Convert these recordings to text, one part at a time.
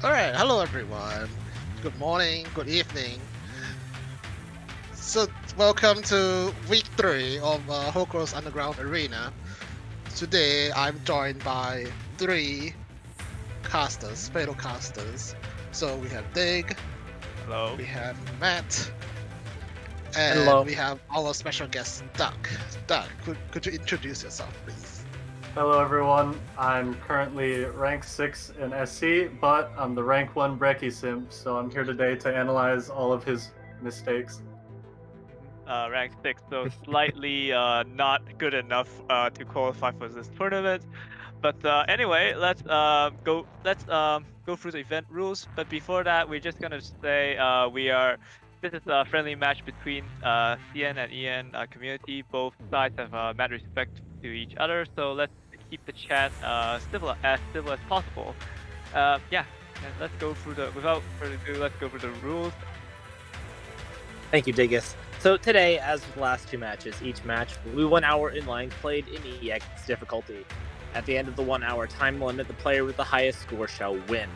Alright, hello everyone. Good morning, good evening. So, welcome to week 3 of Hokuro's Underground Arena. Today, I'm joined by 3 casters, fellow casters. So, we have Dig, Hello. we have Matt, and Hello. we have our special guest, Duck. Duck, could you introduce yourself, please? Hello everyone, I'm currently rank 6 in SC, but I'm the rank 1 Brekkie simp, so I'm here today to analyze all of his mistakes. Rank 6, so slightly not good enough to qualify for this tournament. But anyway, let's go through the event rules. But before that, we're just gonna say this is a friendly match between CN and EN community. Both sides have mad respect to each other, so let's keep the chat civil as possible. Yeah, and let's go through without further ado, let's go through the rules. Thank you, Diggus. So today, as with the last 2 matches, each match will be 1 hour in line played in EX difficulty. At the end of the 1 hour time limit, the player with the highest score shall win.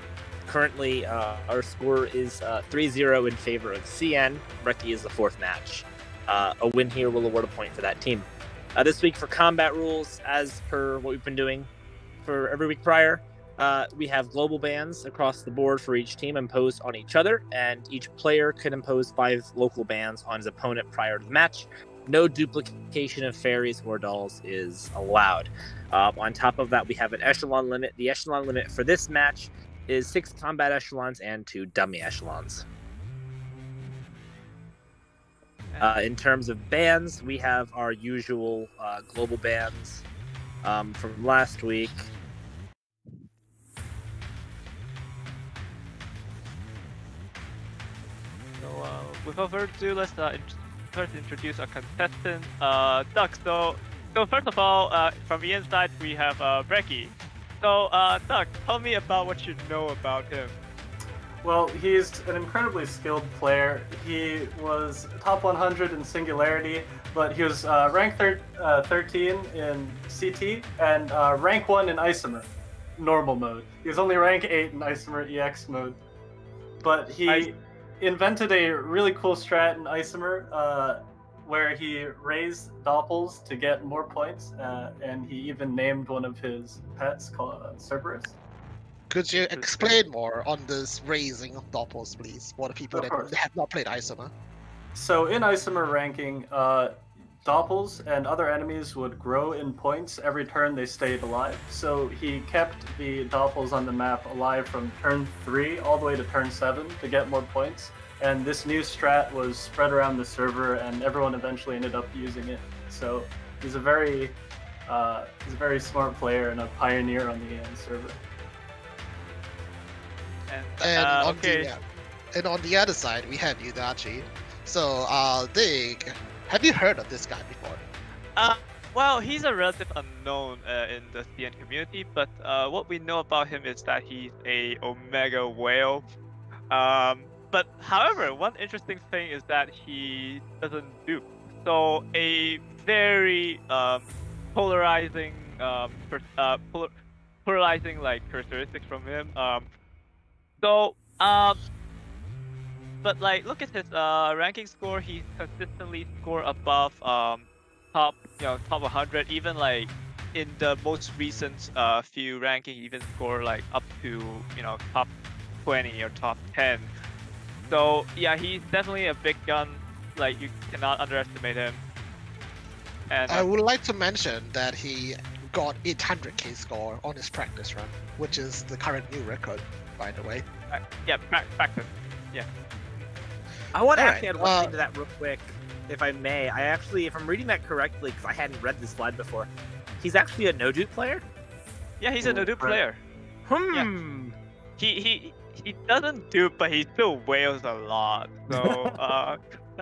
Currently, our score is 3-0 in favor of CN. Brekkie is the 4th match. A win here will award a point for that team. This week for combat rules, as per what we've been doing for every week prior, we have global bans across the board for each team imposed on each other, and each player can impose 5 local bans on his opponent prior to the match. No duplication of fairies or dolls is allowed. On top of that, we have an echelon limit. The echelon limit for this match is 6 combat echelons and 2 dummy echelons. In terms of bans, we have our usual global bans from last week. So without further ado, let's first introduce our contestant, Duck. So first of all, from the inside, we have Brekkie. So Duck, tell me about what you know about him. Well, he's an incredibly skilled player. He was top 100 in Singularity, but he was rank 13 in CT and rank 1 in Isomer, normal mode. He was only rank 8 in Isomer EX mode. But he invented a really cool strat in Isomer where he raised Doppels to get more points, and he even named one of his pets called Cerberus. Could you explain more on this raising of Doppels, please, for the people that have not played Isomer? So in Isomer ranking, Doppels and other enemies would grow in points every turn they stayed alive. So he kept the Doppels on the map alive from turn 3 all the way to turn 7 to get more points. And this new strat was spread around the server, and everyone eventually ended up using it. So he's a very smart player and a pioneer on the EN server. And on the other side, we have Yudachi. So, Dig, have you heard of this guy before? Well, he's a relative unknown in the CN community, but what we know about him is that he's a Omega whale. But however, one interesting thing is that he doesn't dupe. So a very polarizing like characteristics from him. But like, look at his ranking score. He consistently score above top 100. Even like in the most recent few ranking, he even score like up to top 20 or top 10. So yeah, he's definitely a big gun. Like, you cannot underestimate him. And I would like to mention that he got 800k score on his practice run, which is the current new record, by the way. Yeah, practice. Yeah. I want to actually add one thing to that real quick, if I may. If I'm reading that correctly, because I hadn't read this slide before, he's actually a no-dupe player? Yeah, he's a no-dupe player. Yeah. He doesn't dupe, but he still wails a lot. So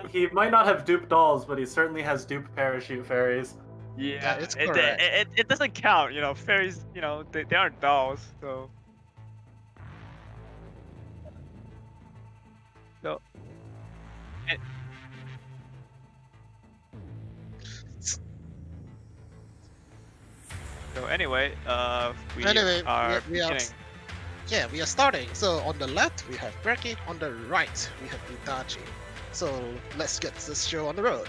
he might not have dupe dolls, but he certainly has dupe parachute fairies. Yeah, it's correct. It doesn't count. Fairies, they aren't dolls. So anyway, we are beginning. yeah, we are starting. So on the left, we have Brekkie. On the right, we have Yudachi. So let's get this show on the road.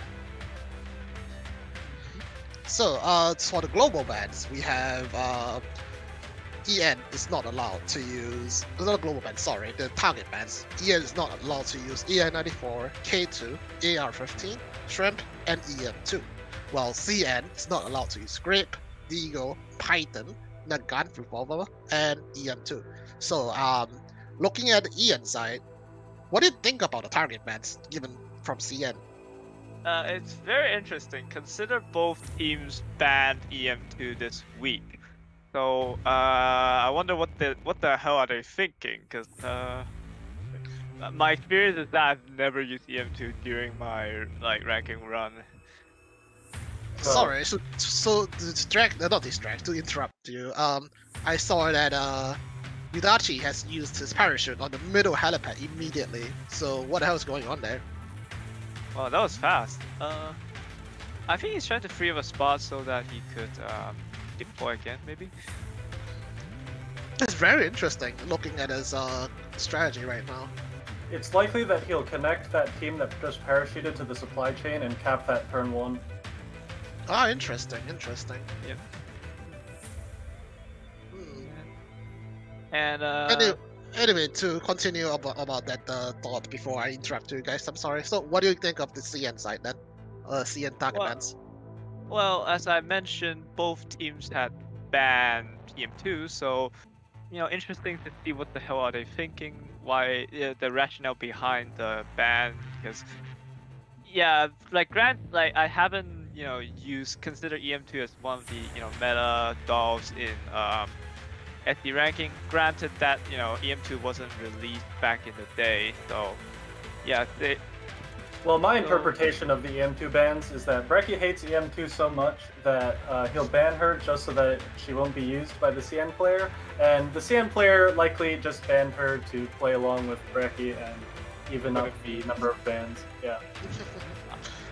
So for the global bans, we have EN is not allowed to use, not global bans, sorry, the target bans. EN is not allowed to use EN94, K2, AR15, Shrimp, and EM2. While CN is not allowed to use Grape, Deagle, Python, Nagant Revolver, and EM2. So looking at the EN side, what do you think about the target bans given from CN? It's very interesting. Consider both teams banned EM2 this week. So I wonder what the hell are they thinking? Because my experience is that I've never used EM2 during my ranking run. Sorry, so to interrupt you. I saw that Yudachi has used his parachute on the middle helipad immediately. So what the hell is going on there? Well, that was fast. I think he's trying to free up a spot so that he could deploy again, maybe. It's very interesting looking at his strategy right now. It's likely that he'll connect that team that just parachuted to the supply chain and cap that turn 1. Ah, interesting. Yep. Hmm. And Anyway, to continue about that thought before I interrupt you guys, I'm sorry. So, what do you think of the CN side then? CN target bans? Well, as I mentioned, both teams had banned EM2, so interesting to see what the hell are they thinking, why the rationale behind the ban. Because I haven't consider EM2 as one of the meta dolls in SD ranking. Granted that EM2 wasn't released back in the day, so yeah. Well, my interpretation of the EM2 bans is that Brekkie hates EM2 so much that he'll ban her just so that she won't be used by the CN player, and the CN player likely just banned her to play along with Brekkie and even up the number of bans. Yeah.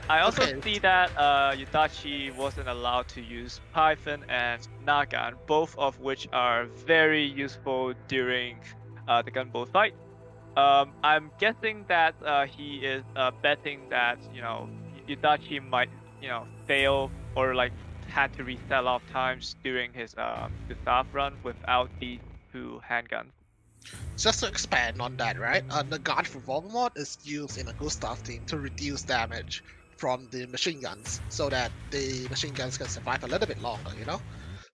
I also see that Yudachi wasn't allowed to use Python and Nagan, both of which are very useful during the gunboat fight. I'm guessing that he is betting that Yudachi might fail or had to reset a lot of times during his Gustav run without these 2 handguns. Just to expand on that, right? The Guard Revolver mod is used in a Gustav team to reduce damage from the machine guns, so that the machine guns can survive a little bit longer,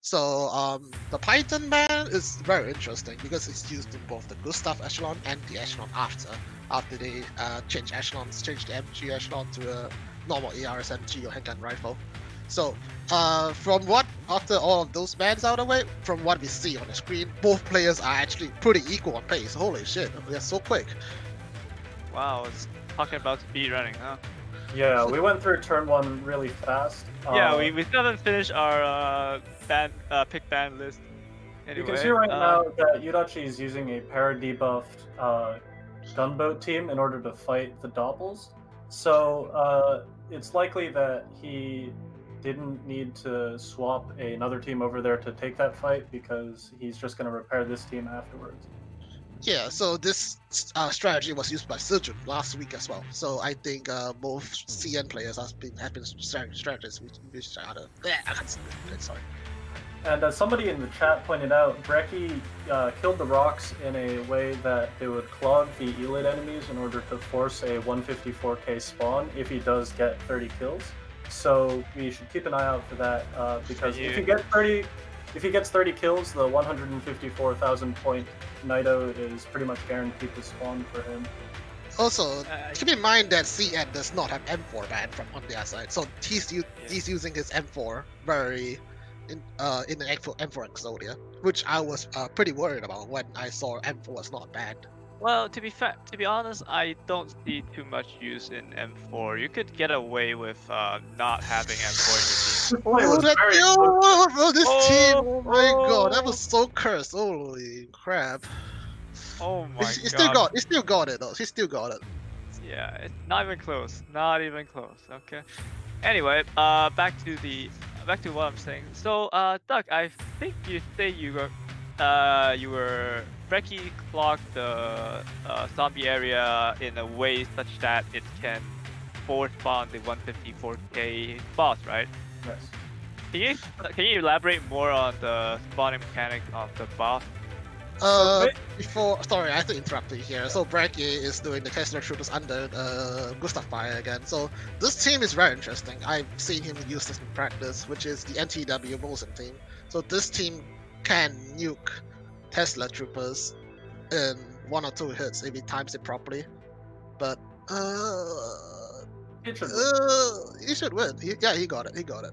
So the Python ban is very interesting because it's used in both the Gustav echelon and the echelon after they change echelons, change the MG echelon to a normal ARS MG or handgun rifle. So after all of those bans out of the way, from what we see on the screen, both players are actually pretty equal on pace. Holy shit, they're so quick. Wow, it's talking about speed running, huh? Yeah, we went through turn 1 really fast. Yeah, we still haven't finished our pick ban list. Anyway, you can see right now that Yudachi is using a para-debuffed gunboat team in order to fight the Doppels. So it's likely that he didn't need to swap another team over there to take that fight because he's just going to repair this team afterwards. Yeah, so this strategy was used by Sejun last week as well. So I think both CN players have been sharing strategies with each other. Sorry. And as somebody in the chat pointed out, Brekkie killed the rocks in a way that they would clog the elite enemies in order to force a 154k spawn if he does get 30 kills. So we should keep an eye out for that because if he gets 30 kills, the 154,000 point Naito is pretty much guaranteed to spawn for him. Also, keep in mind that CN does not have M4 ban from on their side, so he's using his M4 very in the M4 Exodia, which I was pretty worried about when I saw M4 was not banned. Well, to be honest, I don't see too much use in M4. You could get away with not having M4 in your team. This team! Oh my god, that was so cursed. Holy crap! Oh my god! He still got it though. He still got it. Yeah, it's not even close. Not even close. Okay. Anyway, back to what I'm saying. So, Doug, I think you say you were Brekkie clocked the zombie area in a way such that it can force spawn the 154k boss, right? Yes. Can you elaborate more on the spawning mechanics of the boss? Sorry, I have to interrupt you here. So Brekkie is doing the Tesla Troopers under Gustav Fire again. So this team is very interesting. I've seen him use this in practice, which is the NTW Wilson team. So this team can nuke Tesla Troopers in 1 or 2 hits if he times it properly. But He should win. he should win. He got it. He got it.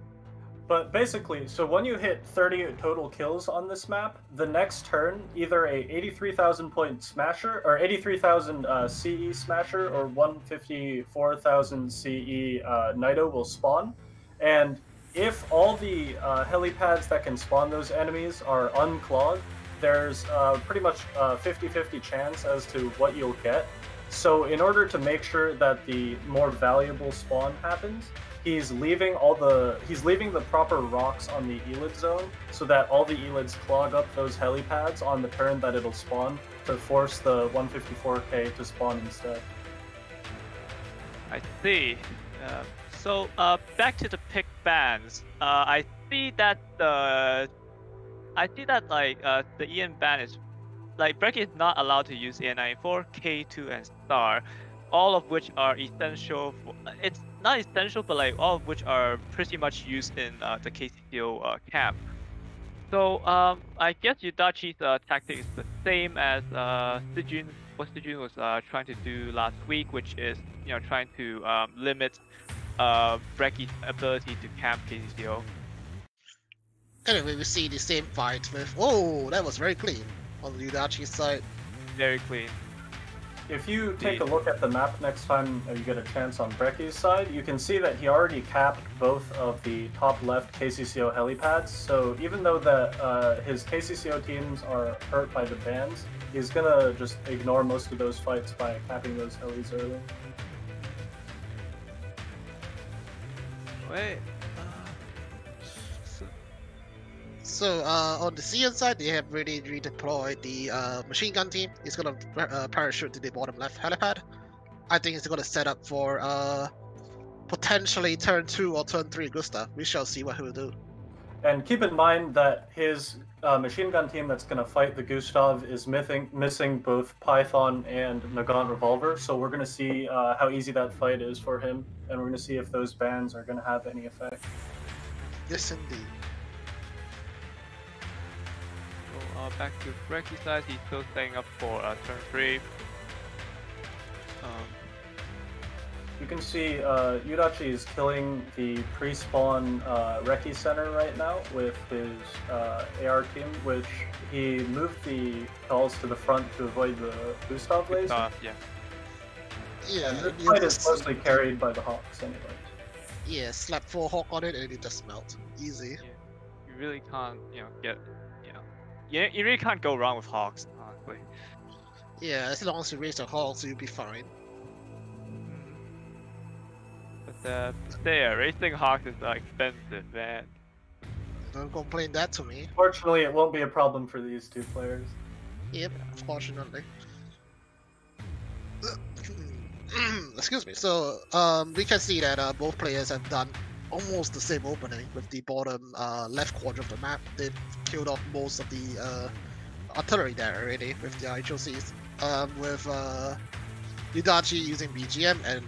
But basically, so when you hit 30 total kills on this map, the next turn, either a 83,000 point smasher, or 83,000 CE smasher, or 154,000 CE Nido will spawn. And if all the helipads that can spawn those enemies are unclogged, there's pretty much a 50-50 chance as to what you'll get. So in order to make sure that the more valuable spawn happens, he's leaving the proper rocks on the Elid zone so that all the Elids clog up those helipads on the turn that it'll spawn to force the 154k to spawn instead. I see. So back to the pick bans. I see that the EN ban is Brekkie is not allowed to use EN94, K2, and Star, all of which are essential. It's not essential, but all of which are pretty much used in the KCCO camp. So I guess Yudachi's tactic is the same as what Sijun was trying to do last week, which is trying to limit Brekkie's ability to camp KCCO. Anyway, we see the same fight with. Oh, that was very clean on the Yudachi side. Very clean. If you take a look at the map next time you get a chance on Brekkie's side, you can see that he already capped both of the top left KCCO helipads. So even though his KCCO teams are hurt by the bans, he's gonna just ignore most of those fights by capping those helis early. Wait. So on the CN side, they have really redeployed the machine gun team. It's gonna parachute to the bottom left helipad. I think it's gonna set up for potentially turn 2 or turn 3 Gustav. We shall see what he will do. And keep in mind that his machine gun team that's gonna fight the Gustav is missing both Python and Nagant Revolver. So we're gonna see how easy that fight is for him, and we're gonna see if those bans are gonna have any effect. Yes, indeed. Back to Brekkie's side, he's still staying up for turn 3. You can see Yudachi is killing the pre-spawn Recce center right now with his AR team, which he moved the calls to the front to avoid the Gustav laser. Yeah, and this fight is mostly carried by the Hawks anyways. Yeah, slap 4 Hawk on it and it just melt. Easy. Yeah. You really can't, you really can't go wrong with Hawks, honestly. Yeah, as long as you raise the Hawks, you'll be fine. But racing Hawks is expensive, man. Don't complain that to me. Fortunately, it won't be a problem for these two players. Yep, fortunately. Excuse me. So we can see that both players have done almost the same opening with the bottom left quadrant of the map. They've killed off most of the artillery there already with the HOCs. With Yudachi using BGM and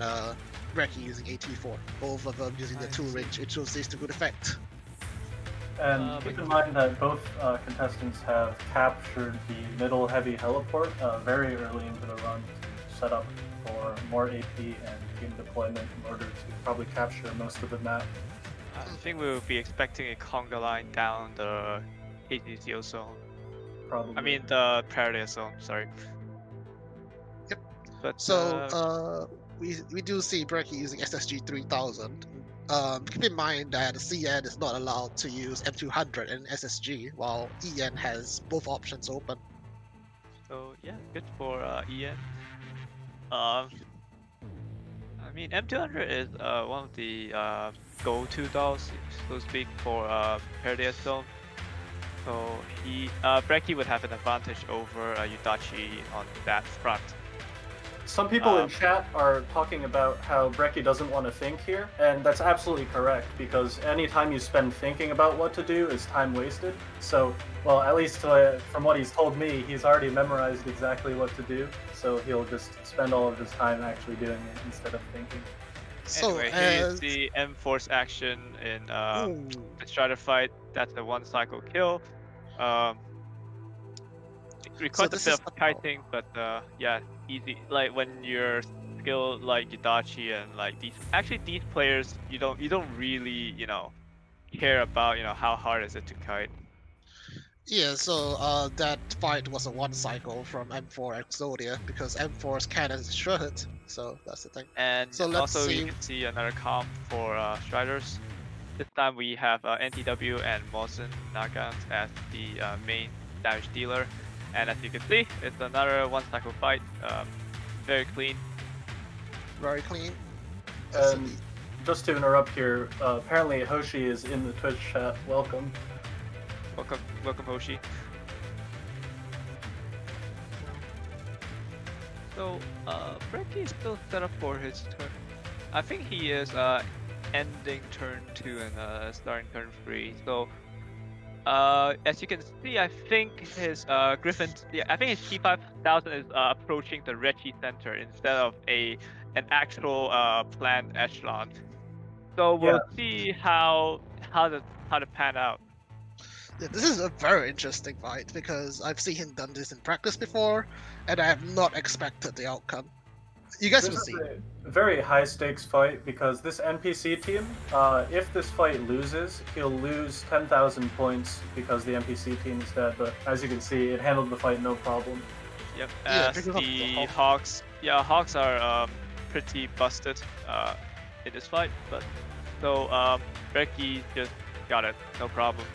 Brekkie using AT4. Both of them using the 2-range HOCs to good effect. And keep in mind that both contestants have captured the middle heavy heliport very early into the run to set up for more AP and team deployment in order to probably capture most of the map. I think we'll be expecting a conga line down the KCCO zone. Probably. I mean the Paradise zone, sorry. Yep. But, so we do see Brekkie using SSG 3000. Keep in mind that CN is not allowed to use M200 and SSG, while EN has both options open. So yeah, good for EN. I mean, M200 is one of the go-to dolls, so to speak, for Paradise Zone. So Brekkie would have an advantage over Yudachi on that front. Some people in chat are talking about how Brekkie doesn't want to think here, and that's absolutely correct, because any time you spend thinking about what to do is time wasted. So, well, at least from what he's told me, he's already memorized exactly what to do, so he'll just spend all of his time actually doing it instead of thinking. So anyway, here's the M-Force action in the Strider fight. That's a one-cycle kill. Requires a bit of kiting, but yeah, easy. Like when you're skilled like Yudachi and like these players, you don't really care about how hard is it to kite. Yeah, so that fight was a one cycle from M4 Exodia because M4's cannon is shredded, so that's the thing. And so also you can see another comp for Striders. This time we have NTW and Mosen Nagant as the main damage dealer. And as you can see, it's another one cycle fight. Very clean. Very clean. And just to interrupt here, apparently Hoshi is in the Twitch chat. Welcome. Welcome Hoshi. So Brekkie is still set up for his turn. I think he is ending turn 2 and starting turn 3. So as you can see, I think his Griffin, I think his T5000 is approaching the Brekkie center instead of an actual planned echelon. So we'll see how to pan out. Yeah, this is a very interesting fight because I've seen him done this in practice before, and I have not expected the outcome. You guys will see. A very high stakes fight because this NPC team, if this fight loses, he'll lose 10,000 points because the NPC team is dead. But as you can see, it handled the fight no problem. Yep. As the Hawks, Hawks are pretty busted in this fight, but so Brekkie just got it, no problem.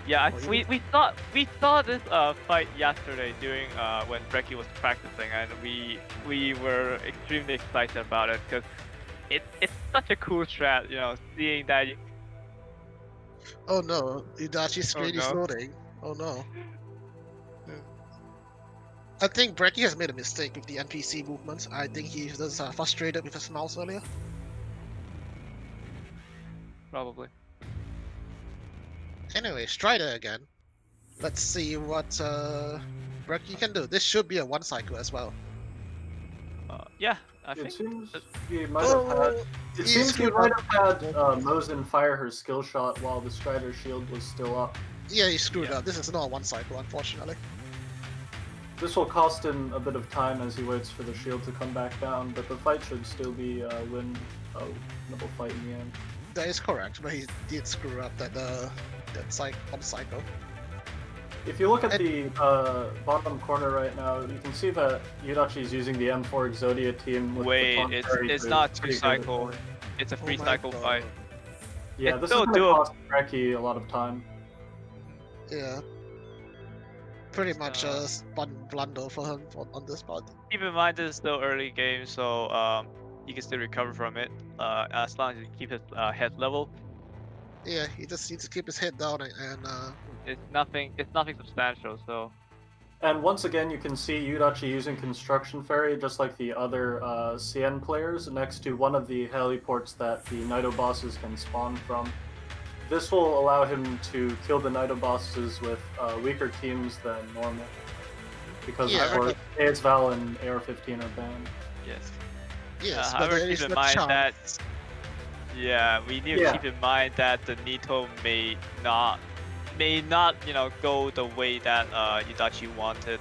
Yeah, we saw this fight yesterday during when Brekkie was practicing, and we were extremely excited about it because it's such a cool strat, seeing that. Oh no, Yudachi's screen is loading. Oh no. I think Brekkie has made a mistake with the NPC movements. I think he was frustrated with his mouse earlier. Probably. Anyway, Strider again. Let's see what Brekkie can do. This should be a one cycle as well. Yeah, I think. It seems he might have had. It seems he might have had Mosen fire her skill shot while the Strider shield was still up. Yeah, he screwed up. This is not a one cycle, unfortunately. This will cost him a bit of time as he waits for the shield to come back down, but the fight should still be a winnable fight in the end. That is correct, but he did screw up that one cycle. If you look at the bottom corner right now, you can see that Yudachi is using the M4 Exodia team. With it's not 2 cycle. It's a 3 cycle fight. Yeah, this is going to cost Brekkie a lot of time. Yeah. Pretty much a one blunder for him on this part. Keep in mind this is still early game, so he can still recover from it as long as he keeps his head level. Yeah, he just needs to keep his head down and it's nothing substantial, so. And once again, you can see Yudachi using Construction Ferry just like the other CN players next to one of the heliports that the Nido bosses can spawn from. This will allow him to kill the Nido bosses with weaker teams than normal. Because ASVAL and AR-15 are banned. Yes. Yes, however, keep in mind that we need to keep in mind that the Nito may not go the way that Yudachi wanted,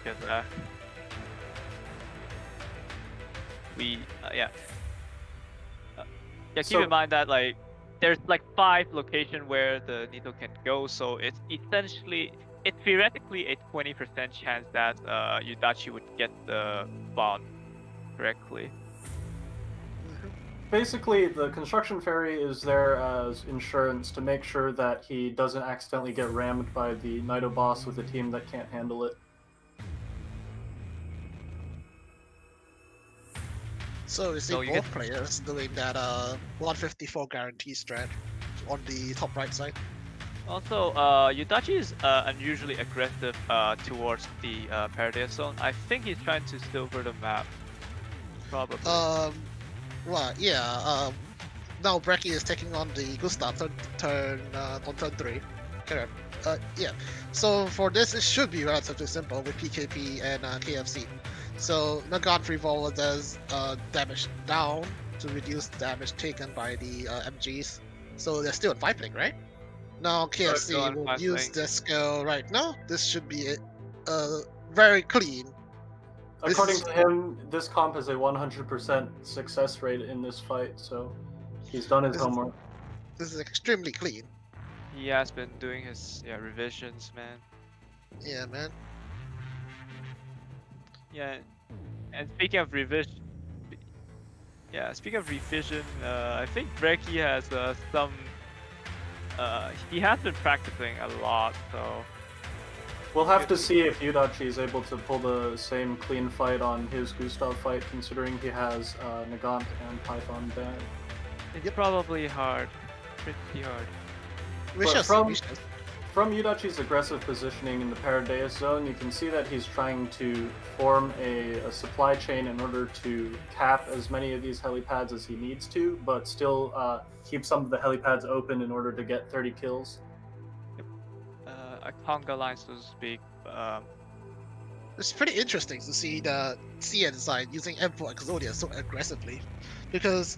because keep in mind that there's 5 locations where the Nito can go, so it's theoretically a 20% chance that Yudachi would get the spawn correctly. Basically, the Construction Ferry is there as insurance to make sure that he doesn't accidentally get rammed by the Nido boss with a team that can't handle it. So you see both players doing that 154 guarantee strat on the top right side. Also, Yudachi is unusually aggressive towards the Paradise Zone. I think he's trying to silver the map. Probably. Well, yeah. Now Brekkie is taking on the Gustav on turn 3. Correct. Yeah. So for this, it should be relatively simple with PKP and KFC. So Nagant Revolver does damage down to reduce the damage taken by the MGs. So they're still in 5-link, right? Now KFC will use this skill right now. This should be very clean. According to him, this comp has a 100% success rate in this fight, so he's done his homework. This is extremely clean. He has been doing his revisions, man. Yeah, man. Yeah, and speaking of revision, I think Brekkie has some. He has been practicing a lot, so. We'll have to see if Yudachi is able to pull the same clean fight on his Gustav fight, considering he has Nagant and Python banned. It's probably hard, pretty hard. From Yudachi's aggressive positioning in the Paradise Zone, you can see that he's trying to form a supply chain in order to cap as many of these helipads as he needs to, but still keep some of the helipads open in order to get 30 kills. A conga line, so to speak. It's pretty interesting to see the Ceia side using M4 Exodia so aggressively, because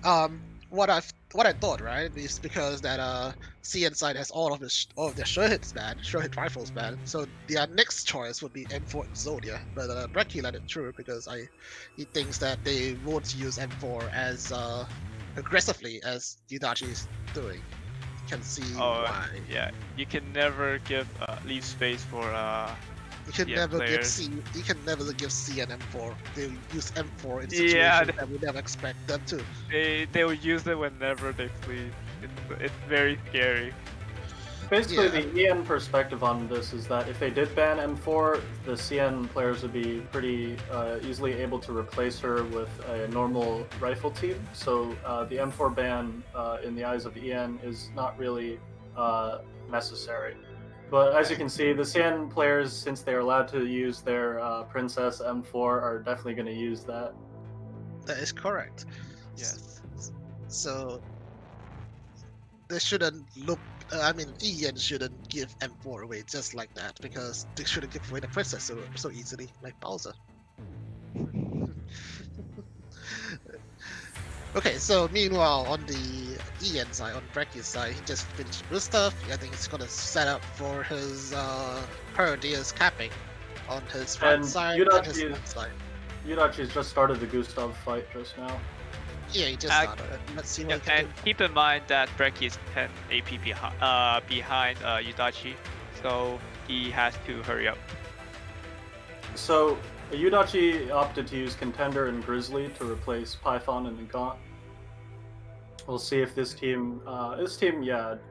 what I thought, right, is because that Ceia side has all of their sure hits banned, sure hit rifles banned, so their next choice would be M4 Exodia. But Brekkie let it through because he thinks that they won't use M4 as aggressively as Yudachi is doing. Can see why. Yeah, you can never leave space for you can never give C an M4. They'll use M4 in situations that we never expect them to. They will use it whenever they please. It's very scary. Basically, the EN perspective on this is that if they did ban M4, the CN players would be pretty easily able to replace her with a normal rifle team. So the M4 ban, in the eyes of EN, is not really necessary. But as you can see, the CN players, since they're allowed to use their Princess M4, are definitely going to use that. That is correct. Yes. So they shouldn't look. Ian shouldn't give M4 away just like that, because they shouldn't give away the princess so easily, like Bowser. Okay, so meanwhile, on the Ian side, on Brekkie's side, he just finished with stuff. I think he's gonna set up for his Paradias capping on his front side and his left side. Yudachi's just started the Gustav fight just now. Yeah, he just started it. Let's see what he can do. Keep in mind that Brekkie is 10 AP behind Yudachi, so he has to hurry up. So Yudachi opted to use Contender and Grizzly to replace Python and Nagant. We'll see if this team,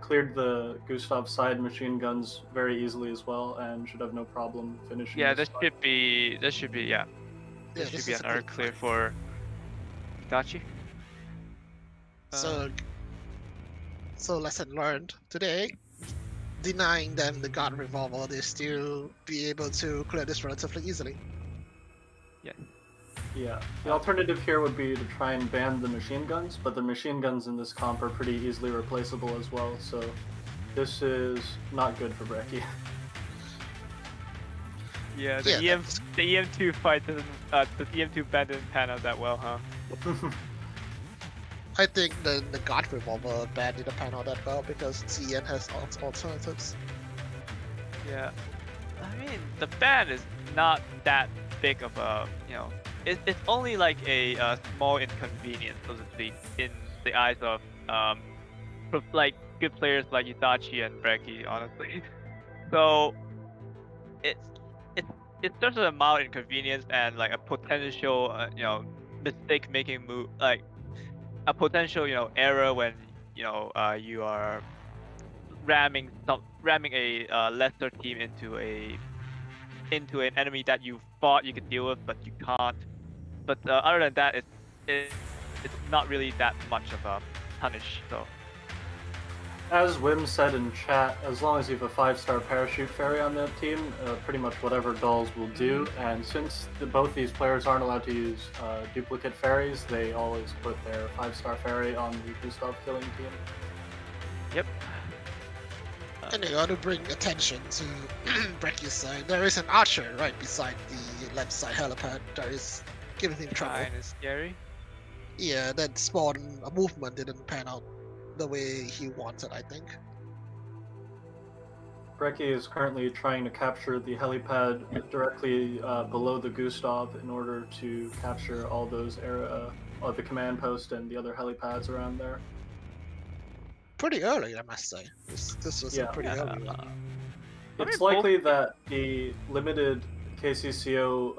cleared the Gustav side machine guns very easily as well, and should have no problem finishing. Yeah, this should be another clear for Yudachi. So lesson learned today. Denying them the God Revolver, they still be able to clear this relatively easily. Yeah. The alternative here would be to try and ban the machine guns, but the machine guns in this comp are pretty easily replaceable as well, so this is not good for Brekkie. Yeah, the EM2 fight doesn't, the EM2 ban didn't pan out that well, huh? I think the God Revolver ban didn't pan out that well because CN has alternatives. Yeah, I mean the ban is not that big of a, it's only like a small inconvenience, so to speak, in the eyes of like good players like Yudachi and Brekkie, honestly. So it's just a mild inconvenience and like a potential mistake making move, like a potential error when you are ramming a lesser team into an enemy that you thought you could deal with but you can't. But other than that, it's not really that much of a punish. So As Wim said in chat, as long as you have a 5-star parachute fairy on the team, pretty much whatever dolls will do. And since both these players aren't allowed to use duplicate fairies, they always put their 5-star fairy on the Gustav killing team. Yep. And in order to bring attention to Brekkie's side, there is an archer right beside the left side helipad that is giving him trouble. Kinda scary. Yeah, that spawn a movement didn't pan out the way he wanted, I think. Brekkie is currently trying to capture the helipad directly below the Gustav in order to capture all those the command post and the other helipads around there. Pretty early, I must say. This was a pretty early one. It's likely that the limited KCCO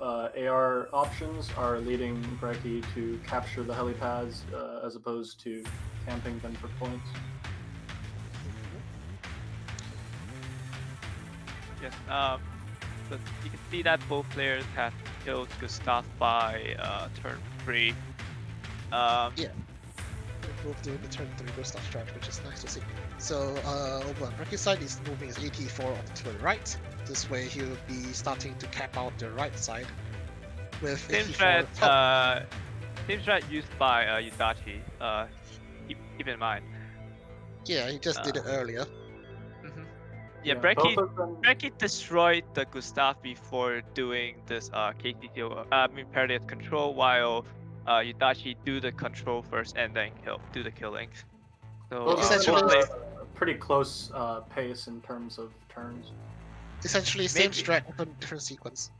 AR options are leading Brekkie to capture the helipads as opposed to camping them for points. Yes. But you can see that both players have killed Gustav by turn 3. Yeah. Move to the turn 3 Gustav stretch, which is nice to see. So over on Brekkie's side, he's moving his AT4 to the right. This way he'll be starting to cap out the right side with Same AT4. strat used by Yudachi. Keep in mind. Yeah, he just did it earlier. Yeah, Brekkie destroyed the Gustav before doing this KCCO, Imperative control, while Yudachi do the control first and then do the killing. So essentially, a pretty close pace in terms of turns. Essentially, same strat, but different sequence.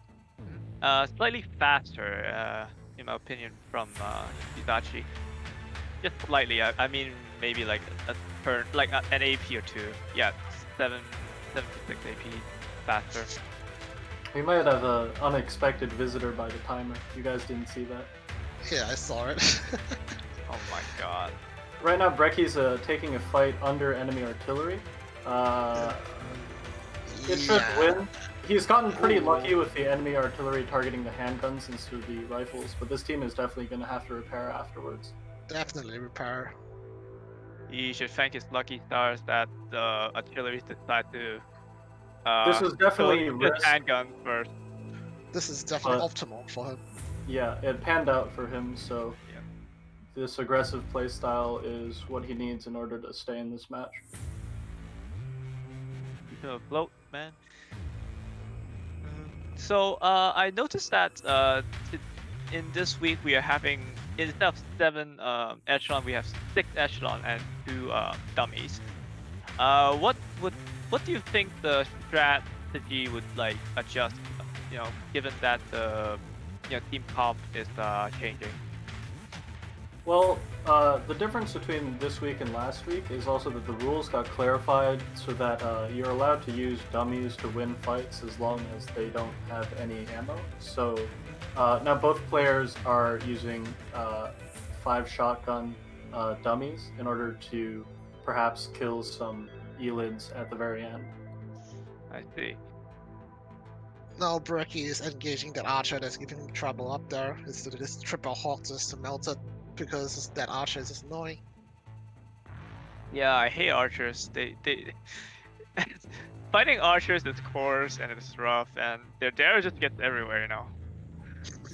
Slightly faster, in my opinion, from Yudachi. Just slightly. I mean, maybe like a turn, like an AP or 2. Yeah, 7 to 6 AP faster. We might have an unexpected visitor by the timer. You guys didn't see that? Yeah, I saw it. Oh my god. Right now, Brekkie's taking a fight under enemy artillery. It should win. He's gotten pretty lucky with the enemy artillery targeting the handguns instead of the rifles, but this team is definitely going to have to repair afterwards. Definitely repair. He should thank his lucky stars that the artillery decided to this is definitely his handgun first. This is definitely optimal for him. Yeah, it panned out for him, so this aggressive playstyle is what he needs in order to stay in this match. You can float, man. So I noticed that in this week we are having, instead of 7 echelon, we have 6 echelon and 2 dummies. What do you think the strategy would like adjust? You know, given that the team comp is changing. Well, the difference between this week and last week is also that the rules got clarified so that you're allowed to use dummies to win fights as long as they don't have any ammo. So now both players are using 5 shotgun dummies in order to perhaps kill some elids at the very end. I see. Now Brekkie is engaging that archer that's giving him trouble up there. It's this triple hawk just melted because that archer is just annoying. Yeah, I hate archers. They fighting archers is coarse and it's rough, and their dare just gets everywhere, you know.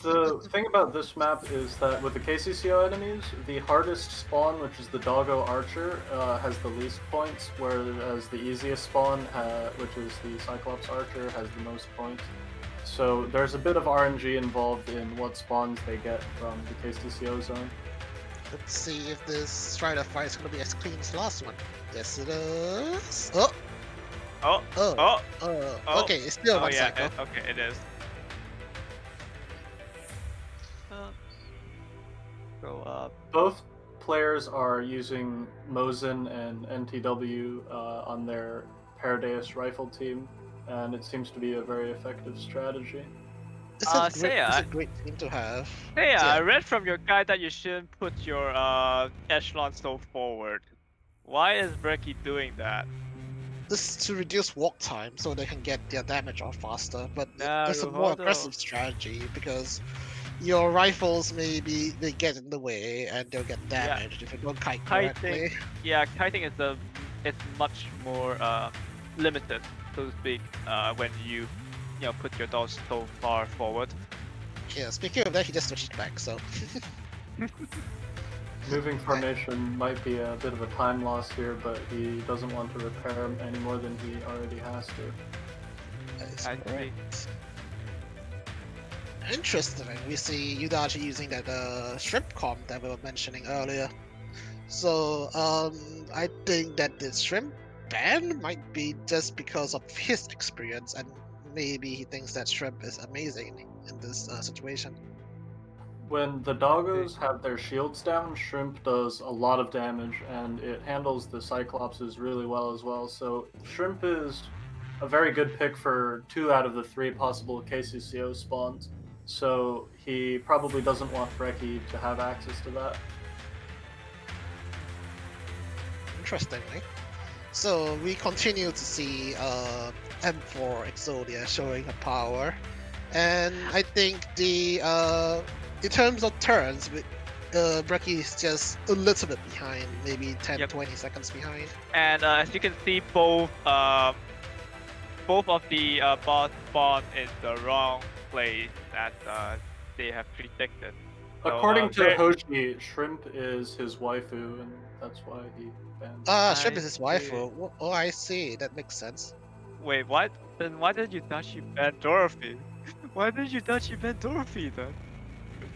The thing about this map is that with the KCCO enemies, the hardest spawn, which is the Doggo Archer, has the least points, whereas the easiest spawn, which is the Cyclops Archer, has the most points. So there's a bit of RNG involved in what spawns they get from the KCCO zone. Let's see if this Strider fight is going to be as clean as the last one. Yes, it is. Okay, it's still one cycle. Okay, it is. Both players are using Mosin and NTW on their Paradeus rifle team, and it seems to be a very effective strategy. It's a great team to have. Ceia, I read from your guide that you shouldn't put your echelon so forward. Why is Brekkie doing that? This is to reduce walk time so they can get their damage off faster, but it's a more aggressive strategy because your rifles they get in the way and they'll get damaged if you don't kite correctly. Kiting is the it's much more limited, so to speak, when you put your dodge so far forward. Yeah, speaking of that, he just switched back, so. Moving formation might be a bit of a time loss here, but he doesn't want to repair him any more than he already has to. That is I see. correct. Interesting. We see Yudachi using that shrimp comp that we were mentioning earlier. So I think that the shrimp ban might be just because of his experience, and maybe he thinks that shrimp is amazing in this situation. When the doggos have their shields down, Shrimp does a lot of damage, and it handles the Cyclopses really well as well. So Shrimp is a very good pick for 2 out of the 3 possible KCCO spawns. So he probably doesn't want Brekkie to have access to that. Interestingly. So we continue to see M4 Exodia showing her power. And I think the in terms of turns, Brekkie is just a little bit behind, maybe 10-20 seconds behind. And as you can see, both of the bots spawn in the wrong place that they have predicted. According So, to Hoshi, Shrimp is his waifu, and that's why he banned. Shrimp is I his see. waifu. Oh, I see. That makes sense. Wait, what? Then why did Yudachi ban Dorothy? Why did Yudachi ban Dorothy then?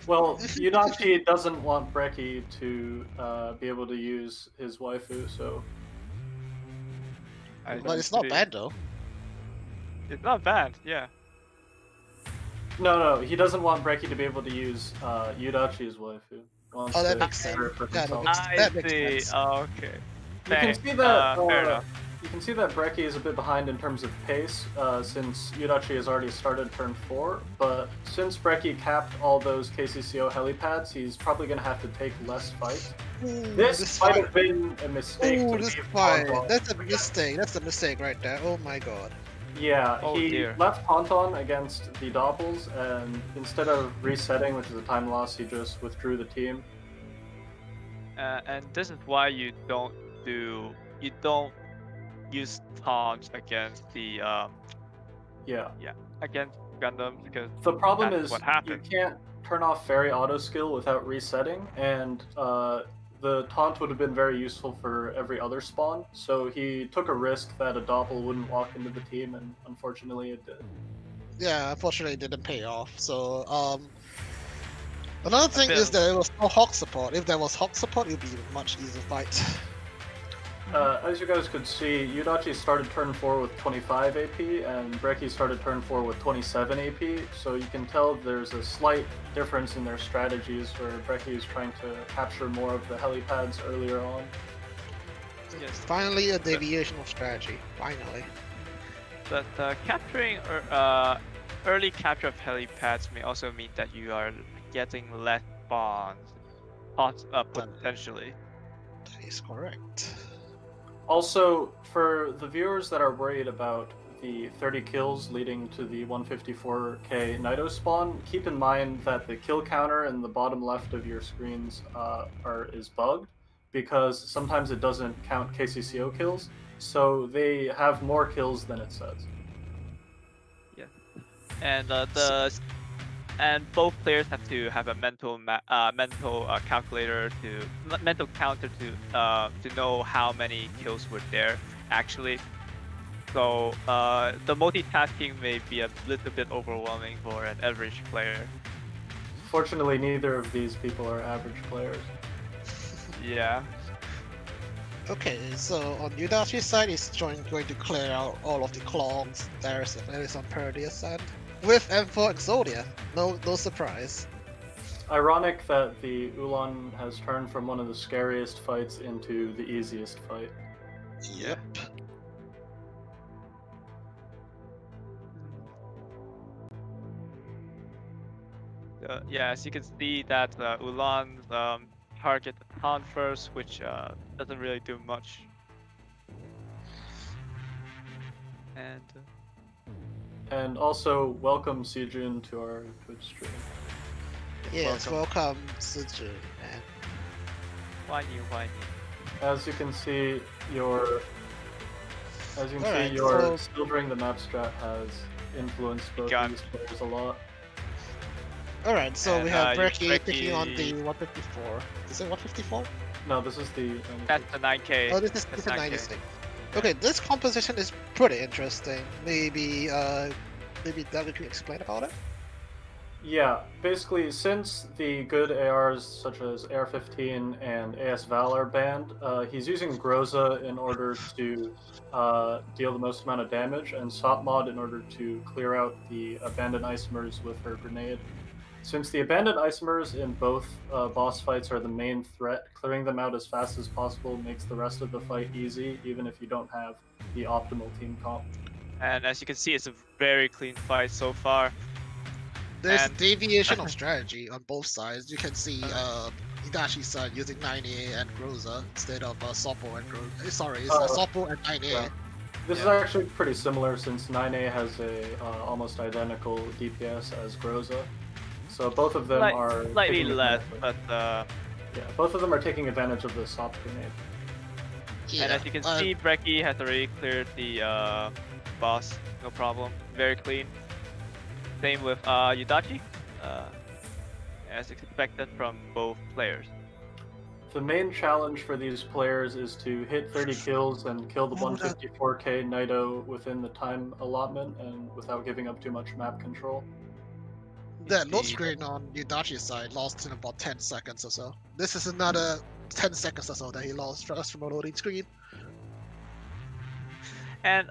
Well, Yudachi doesn't want Brekkie to be able to use his waifu, so... But it's not bad though. It's not bad, yeah. No, he doesn't want Brekkie to be able to use Yudachi's waifu. Oh, that makes sense. Yeah, that makes sense. Oh, okay. You can see that. Fair enough. You can see that Brekkie is a bit behind in terms of pace, since Yudachi has already started turn 4. But since Brekkie capped all those KCCO helipads, he's probably going to have to take less fights. This might have been a mistake. Ooh, this fight. That's a mistake. That's a mistake right there. Oh my god. Yeah, Oh, he dear. left Ponton against the Doppels, and instead of resetting, which is a time loss, he just withdrew the team. And this is why you don't use taunts against the against Gundam, because The problem that's is what you happened. can't turn off Fairy auto skill without resetting, and the taunt would have been very useful for every other spawn. So he took a risk that a Doppel wouldn't walk into the team, and unfortunately it did. Yeah, unfortunately it didn't pay off. So another thing is that there was no Hawk support. If there was Hawk support, it would be a much easier fight. As you guys could see, Yudachi started turn 4 with 25 AP, and Brekkie started turn 4 with 27 AP, so you can tell there's a slight difference in their strategies, where Brekkie is trying to capture more of the helipads earlier on. Yes. Finally, a deviation of strategy. Finally. But capturing early capture of helipads may also mean that you are getting less spawns, potentially. That is correct. Also, for the viewers that are worried about the 30 kills leading to the 154k Nido spawn, keep in mind that the kill counter in the bottom left of your screens is bugged, because sometimes it doesn't count KCCO kills, so they have more kills than it says. Yeah, and and both players have to have a mental calculator mental counter to know how many kills were there actually. So the multitasking may be a little bit overwhelming for an average player. Fortunately, neither of these people are average players. Yeah. Okay, so on Yudachi's side, he's going to clear out all of the clones there is on Perdius side. With M4 Exodia, no surprise. Ironic that the Ulan has turned from one of the scariest fights into the easiest fight. Yep. Yeah, as you can see that Ulan target the taunt first, which doesn't really do much. And also, welcome Sejun to our Twitch stream. Yes, welcome Sejun, man. Why you? As you can see, your As you can Alright, see, your so- silvering the map strat has influenced both Got- these players a lot. Alright, so we And, have your Brekkie taking on the Brekkie- 154. Is it 154? No, this is the. That's the 9K. Oh, this is That's a 9K. 96. Okay, this composition is pretty interesting. Maybe David can explain about it? Yeah, basically, since the good ARs such as AR-15 and AS Val are banned, he's using Groza in order to deal the most amount of damage, and Sop Mod in order to clear out the abandoned isomers with her grenade. Since the abandoned isomers in both boss fights are the main threat, clearing them out as fast as possible makes the rest of the fight easy, even if you don't have the optimal team comp. And as you can see, it's a very clean fight so far. There's And- deviation of strategy on both sides. You can see Yudachi's side using 9A and Groza instead of Soppo and Groza. Sorry, it's Soppo and 9A. Yeah. This is actually pretty similar since 9A has a almost identical DPS as Groza. So both of them are Slightly taking less, advantage of- but yeah, both of them are taking advantage of the Sop grenade. Yeah, and as you can see, Brekkie has already cleared the boss, no problem, very clean. Same with Yudachi, as expected from both players. The main challenge for these players is to hit 30 kills and kill the 154k Naito within the time allotment and without giving up too much map control. the load Indeed. screen on Yudachi's side lost in about 10 seconds or so. This is another 10 seconds or so that he lost just from a loading screen. And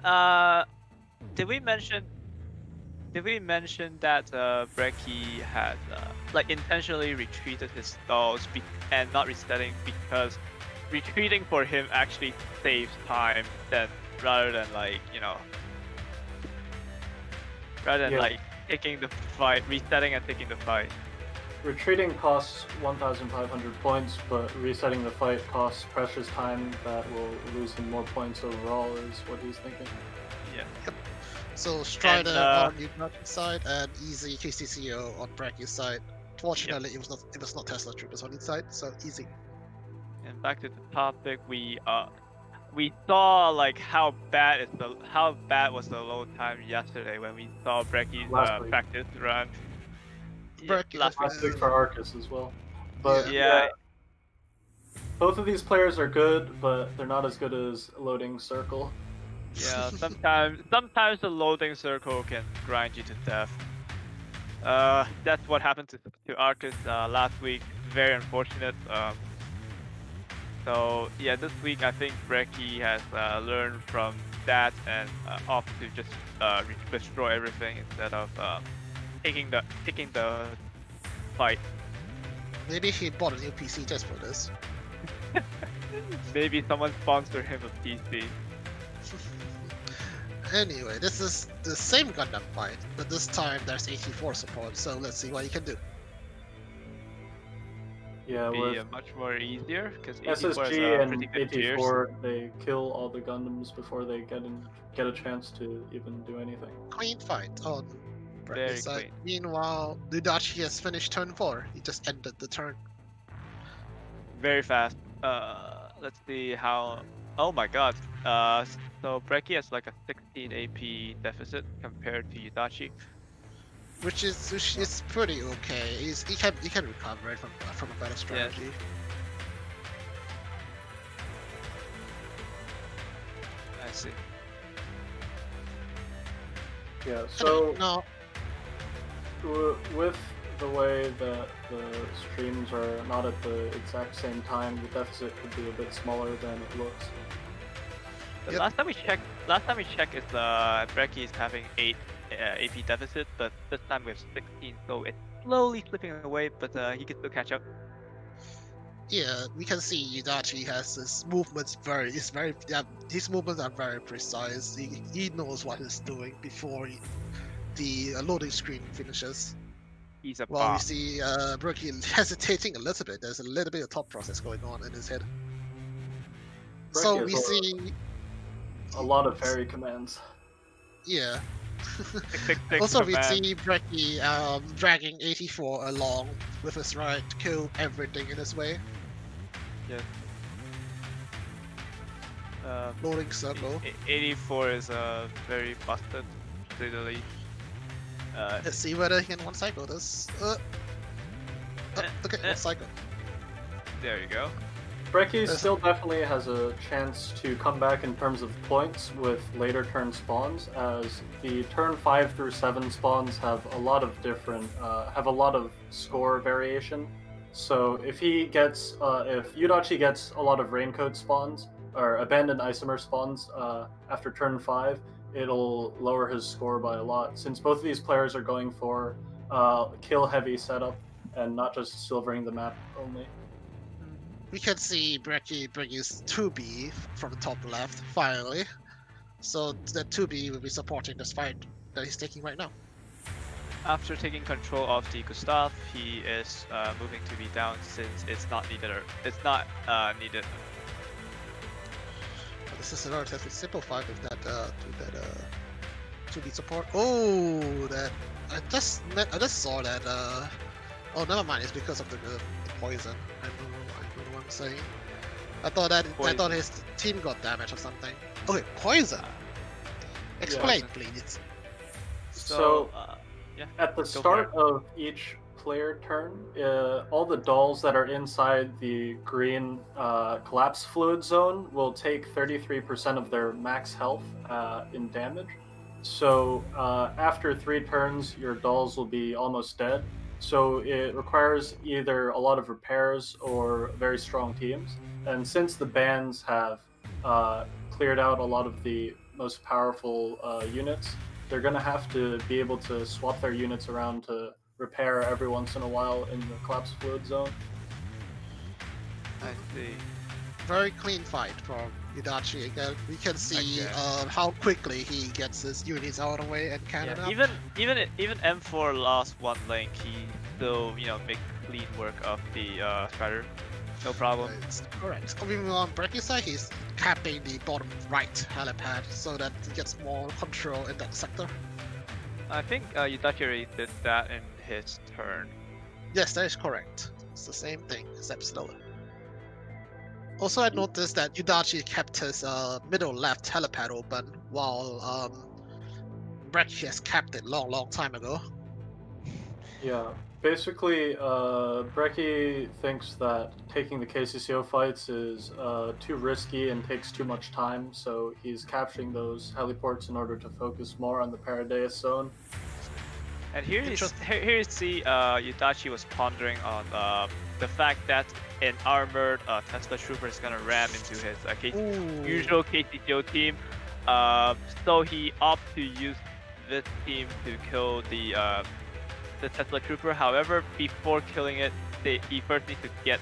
did we mention that Brekkie had like intentionally retreated his stalls and not resetting because retreating for him actually saves time rather than like like taking the fight, resetting and taking the fight. Retreating costs 1,500 points, but resetting the fight costs precious time that will lose him more points overall, is what he's thinking. Yeah. So Strider And, on Yudachi's side and Easy KCCO on Brekkie's side. Fortunately, it was not Tesla Troopers on his side, so easy. And back to the topic, we saw like how bad was the load time yesterday when we saw Brekkie's Last week. practice run. Brekkie- Last week. Last week for Arcus as well. But Yeah. both of these players are good, but they're not as good as Loading Circle. Yeah, sometimes the loading circle can grind you to death. That's what happened to Arcus last week. Very unfortunate. So yeah, this week I think Brekkie has learned from that and opted to just destroy everything instead of taking the fight. Maybe he bought a new PC just for this. Maybe someone sponsor him a PC. Anyway, this is the same Gundam fight, but this time there's 84 support, so let's see what he can do. Yeah, Be with much more easier because 84 is SSG pretty and good tiers. 84, they kill all the Gundams before they get a chance to even do anything. Clean fight on Very Brekkie's side. clean. Meanwhile, Yudachi has finished turn 4. He just ended the turn. Very fast. Let's see how. Oh my god. So Brekkie has like a 16 AP deficit compared to Yudachi. Which is pretty okay. He can recover it from a better strategy. I see. Yeah, so No, with the way that the streams are not at the exact same time, the deficit could be a bit smaller than it looks. The Yep. last time we checked is Brekkie is having 8 AP deficit, but this time we have 16, so it's slowly slipping away, but he can still catch up. yeah, we can see Yudachi has his movements his movements are very precise. He knows what he's doing before the loading screen finishes. He's a While we boss. see Brekkie hesitating a little bit. There's a little bit of thought process going on in his head. So Brekkie we has see a lot of fairy commands. yeah. Tick, Also, we command. see Brekkie dragging 84 along with his right to kill everything in his way. Yes. Loading circle. 84 is very busted, to say the least. Let's see whether he can one cycle this. Okay, one cycle. There you go. Brekkie still definitely has a chance to come back in terms of points with later turn spawns, as the turn 5 through 7 spawns have a lot of different, have a lot of score variation. So if he gets, if Yudachi gets a lot of raincoat spawns, or abandoned isomer spawns after turn 5, it'll lower his score by a lot, since both of these players are going for kill heavy setup and not just silvering the map only. We can see Brekkie bring his 2B from the top left, finally. So the 2B will be supporting this fight that he's taking right now. After taking control of the Gustav, he is moving to be down since it's not needed. Needed. This is a relatively simple fight with that 2B support. Oh, that I just saw that. Oh, never mind. It's because of the poison. I don't know what I'm saying. I thought his team got damage or something. Okay, poison. Explain, please. So yeah, at the start of each player turn, all the dolls that are inside the green collapse fluid zone will take 33% of their max health in damage. So after 3 turns, your dolls will be almost dead. So it requires either a lot of repairs or very strong teams. And since the bans have cleared out a lot of the most powerful units, they're going to have to be able to swap their units around to repair every once in a while in the collapse fluid zone. I see. Very clean fight from Yudachi again. We can see how quickly he gets his units out of the way and cannon up. Even M4 lost one link, he still make clean work of the Strider. No problem. It's correct. Coming on Brekkie's side, he's capping the bottom right helipad so that he gets more control in that sector. I think Yudachi already did that in his turn. Yes, that is correct. It's the same thing, except slower. Also, I noticed that Yudachi kept his middle left helipad open, while Brekkie has capped it long time ago. Yeah, basically, Brekkie thinks that taking the KCCO fights is too risky and takes too much time, so he's capturing those heliports in order to focus more on the Paradeus zone. And here you see Yudachi was pondering on the fact that an armored Tesla Trooper is gonna ram into his usual KCCO team. So he opted to use this team to kill the Tesla Trooper. However, before killing it, he first needs to get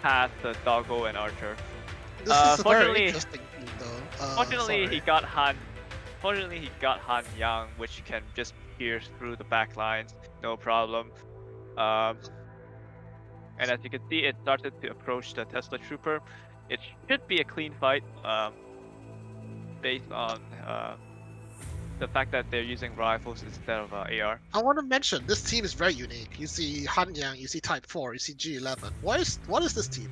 past the Doggo and Archer. This is very interesting, though. Fortunately, he got Han Yang, which can just pierce through the back lines, no problem. And as you can see, it started to approach the Tesla Trooper. It should be a clean fight, based on the fact that they're using rifles instead of AR. I want to mention this team is very unique. You see Han Yang, you see Type 4, you see G11. What is this team?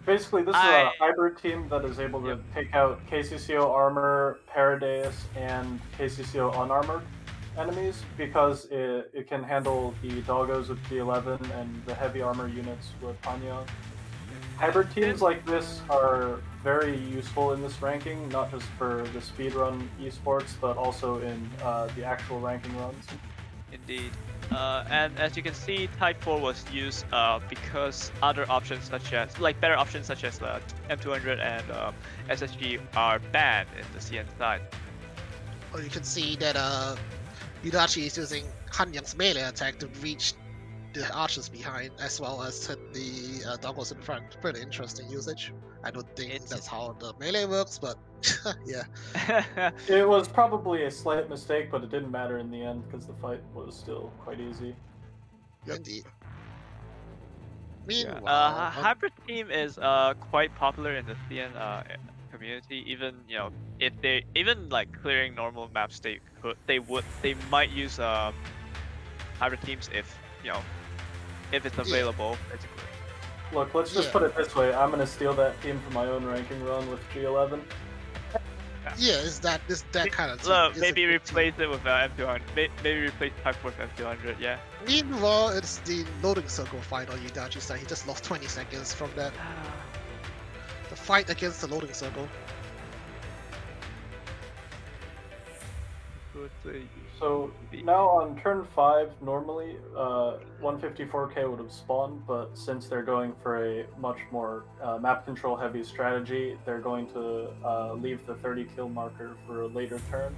Basically, this is a hybrid team that is able to take out KCCO armor, Paradeus, and KCCO unarmored enemies, because it can handle the doggos with G11 and the heavy armor units with Hanyang. Hybrid teams like this are very useful in this ranking, not just for the speedrun esports, but also in the actual ranking runs. Indeed. And as you can see, Type 4 was used because other options such as, better options such as M200 and SSG are banned in the CN side. Oh, you can see that Yudachi is using Han Yang's melee attack to reach the archers behind, as well as hit the doggos in front. Pretty interesting usage. I don't think that's how the melee works, but yeah. It was probably a slight mistake, but it didn't matter in the end because the fight was still quite easy. Indeed. Meanwhile, hybrid team is quite popular in the CN community. Even if they clearing normal maps, they might use hybrid teams if it's available, basically. Look, let's just put it this way. I'm gonna steal that team for my own ranking run with G11. Yeah, it's that kind of team. Look, It's a maybe good replace it with M200. Maybe replace Type Force M200. Yeah. team. Meanwhile, it's the loading circle fight on Yudachi side. He just lost 20 seconds from that. The fight against the loading circle. So now on turn 5, normally 154k would have spawned, but since they're going for a much more map control heavy strategy, they're going to leave the 30 kill marker for a later turn.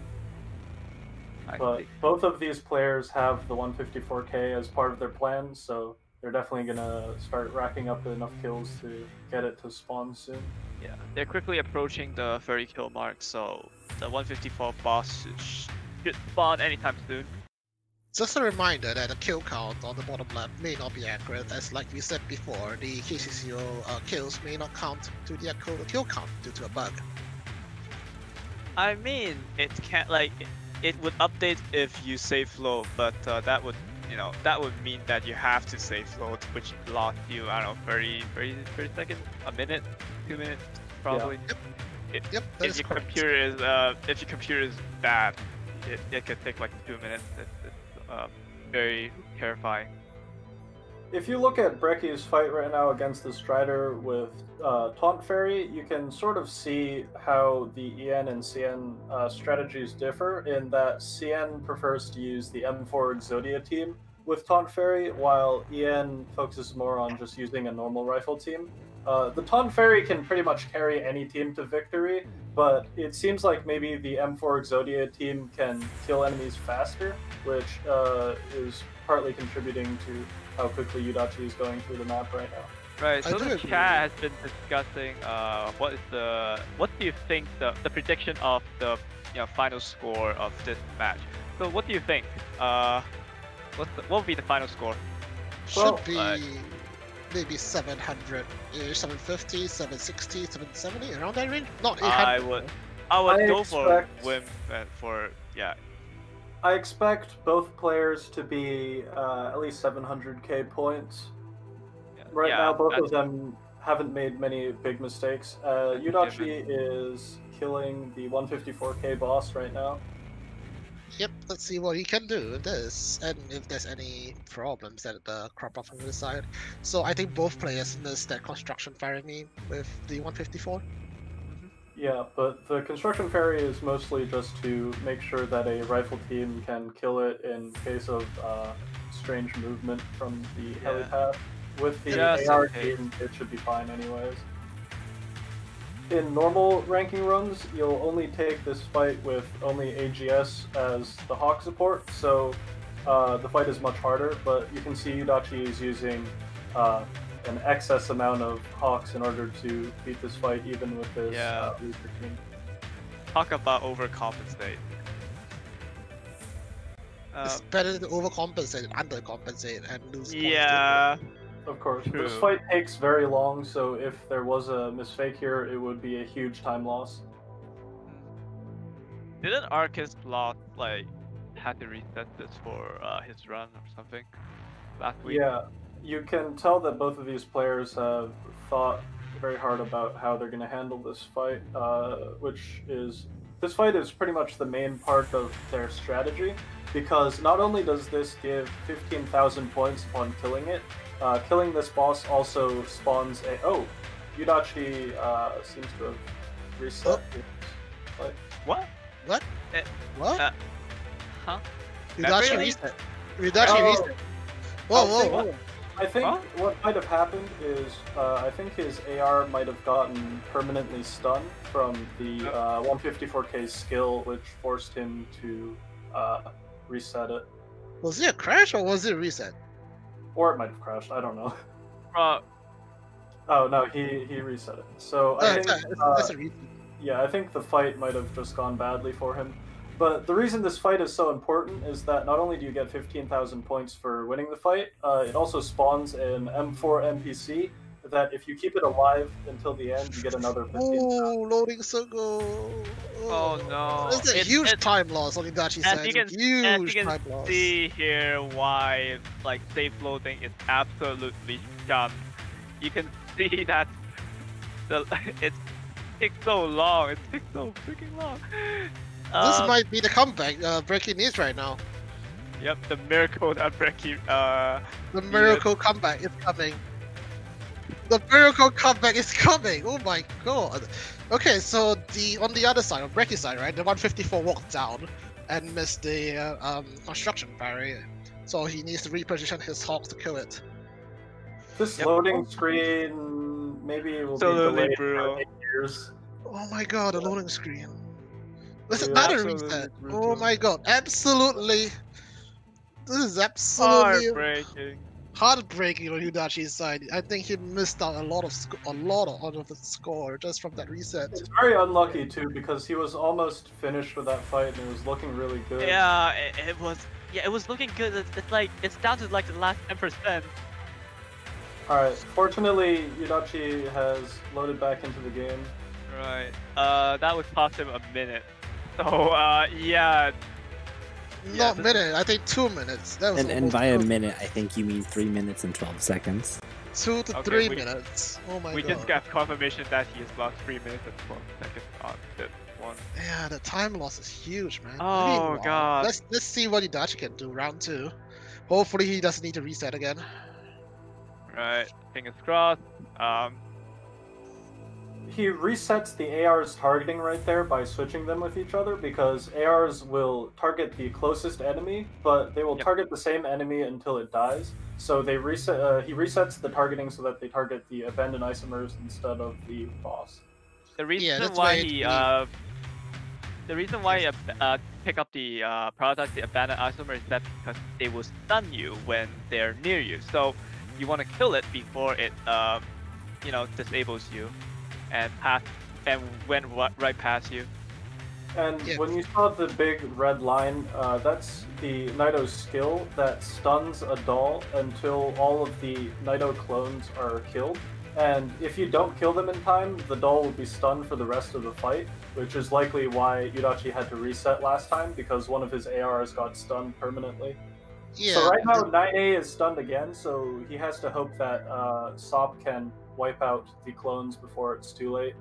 But both of these players have the 154k as part of their plan, so they're definitely gonna start racking up enough kills to get it to spawn soon. Yeah, they're quickly approaching the 30 kill mark, so the 154 boss should spawn anytime soon. Just a reminder that the kill count on the bottom left may not be accurate, as like we said before, the KCCO kills may not count to the actual kill count due to a bug. I mean, it can't it would update if you save flow, but that would mean that you have to save flow, which lost you, I don't know, 30 seconds, a minute, 2 minutes, probably. Yeah. Yep, if your computer is bad, it could take like 2 minutes. It's very terrifying. If you look at Brekkie's fight right now against the Strider with Taunt Fairy, you can sort of see how the EN and CN strategies differ, in that CN prefers to use the M4 Exodia team with Taunt Fairy, while EN focuses more on just using a normal rifle team. The Taunt Fairy can pretty much carry any team to victory, but it seems like maybe the M4 Exodia team can kill enemies faster, which is partly contributing to how quickly Yudachi is going through the map right now. Right, so the chat has been discussing what do you think the prediction of the final score of this match. So what do you think? What would be the final score? Should be maybe 700, 750, 760, 770, around that range. Not 800. I would go for Wim and for I expect both players to be at least 700k points. Right now, both of them haven't made many big mistakes. Yudachi is killing the 154k boss right now. Yep, let's see what he can do with this, and if there's any problems that crop up from the side. So I think both players missed that construction fairy me with the 154. Yeah, but the construction fairy is mostly just to make sure that a rifle team can kill it in case of strange movement from the helipad. With the AR team, it should be fine anyways. In normal ranking runs, you'll only take this fight with only AGS as the Hawk support, so the fight is much harder, but you can see Yudachi is using an excess amount of Hawks in order to beat this fight, even with this weaker team. Talk about overcompensate. It's better to overcompensate than undercompensate and lose points. Yeah. Of course. True. This fight takes very long, so if there was a misfake here, it would be a huge time loss. Didn't Arcus had to reset this for his run or something last week? Yeah, you can tell that both of these players have thought very hard about how they're going to handle this fight, this fight is pretty much the main part of their strategy, because not only does this give 15,000 points upon killing it, killing this boss also spawns a... Oh! Yudachi seems to have reset his fight. What? What? What? Huh? Yudachi reset. Yudachi reset. Whoa. I think what might have happened is, I think his AR might have gotten permanently stunned from the 154k skill, which forced him to reset it. Was it a crash or was it a reset? Or it might have crashed, I don't know. Oh no, he reset it. So I think, that's a reset. yeah, I think the fight might have just gone badly for him. But the reason this fight is so important is that not only do you get 15,000 points for winning the fight, it also spawns an M4 NPC that if you keep it alive until the end, you get another 15,000. Oh, loading circle. Oh no. It's a huge time loss on Yudachi's side. As you can see here why safe loading is absolutely done. you can see that it takes so long. It takes so freaking long. This might be the comeback Brekkie needs right now. Yep, the miracle that Brekkie. The miracle comeback is coming. The miracle comeback is coming. Oh my god. Okay, so on the other side, on Brekkie's side, right, the 154 walked down and missed the construction barrier. So he needs to reposition his Hawk to kill it. This loading screen maybe will be delayed for 8 years. Oh my god, a loading screen. Listen, Yeah, not a reset. Oh my god, absolutely. This is absolutely heartbreaking on Yudachi's side. I think he missed out a lot of the score just from that reset. It's very unlucky too because he was almost finished with that fight and it was looking really good. Yeah, it was. Yeah, it was looking good. It's like it's down to like the last 10%. All right. Fortunately, Yudachi has loaded back into the game. Right. That would cost him a minute. So yeah. Not a minute. I think 2 minutes. That was and by a minute, I think you mean 3 minutes and 12 seconds. 2 to 3 minutes. Oh my god. We just got confirmation that he has lost 3 minutes and 12 seconds on this one. Yeah, the time loss is huge, man. Oh god. Let's see what Yudachi can do round 2. Hopefully he doesn't need to reset again. Right. Fingers crossed. He resets the AR's targeting right there by switching them with each other because ARs will target the closest enemy, but they will target the same enemy until it dies. So they reset. He resets the targeting so that they target the abandoned isomers instead of the boss. The reason why he pick up the product, the abandoned isomer, is that because they will stun you when they're near you. So you want to kill it before it, disables you. And went right past you. And when you saw the big red line, that's the Nido's skill that stuns a doll until all of the Nido clones are killed. And if you don't kill them in time, the doll will be stunned for the rest of the fight, which is likely why Yudachi had to reset last time, because one of his ARs got stunned permanently. Yeah. So right now 9A is stunned again, so he has to hope that Sop can wipe out the clones before it's too late.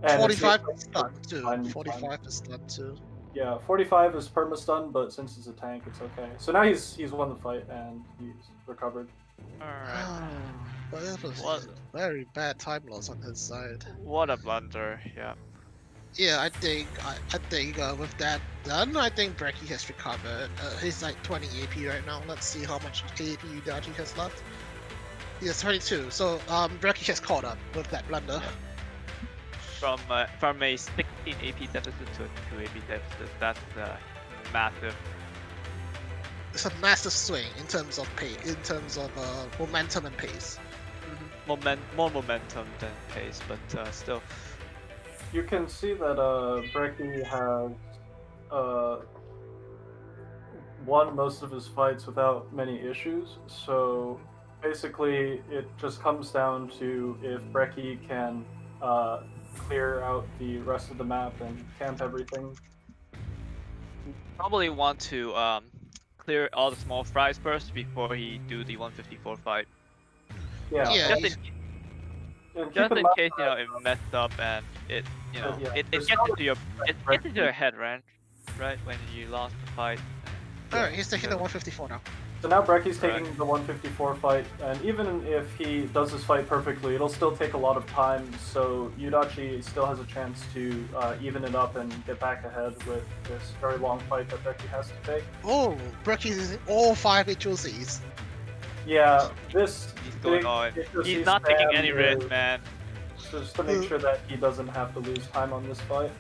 And 45 is stunned too. 45 is stunned too. Yeah, 45 is perma-stun, but since he's a tank, it's okay. So now he's won the fight and he's recovered. Alright. But that was a very bad time loss on his side. What a blunder, yeah. Yeah, I think with that done, I think Brekkie has recovered. He's like 20 AP right now. Let's see how much AP Yudachi has left. He has 22, so Brekkie has caught up with that blunder. From a 16 AP deficit to a 2 AP deficit, that's massive. It's a massive swing in terms of pace, in terms of momentum and pace. More momentum than pace, but still. You can see that Brekkie has won most of his fights without many issues. So basically, it just comes down to if Brekkie can clear out the rest of the map and camp everything. Probably want to clear all the small fries first before he do the 154 fight. Yeah. Just in case it messed up and it it gets into your head, right when you lost the fight. Alright, he's taking the 154 now. So now Brekkie's taking the 154 fight, and even if he does this fight perfectly, it'll still take a lot of time, so Yudachi still has a chance to even it up and get back ahead with this very long fight that Brekkie has to take. Oh, Brekkie's using all 5 HOCs. Yeah, this he's going on. He's not taking any risk, man. Just to make sure that he doesn't have to lose time on this fight.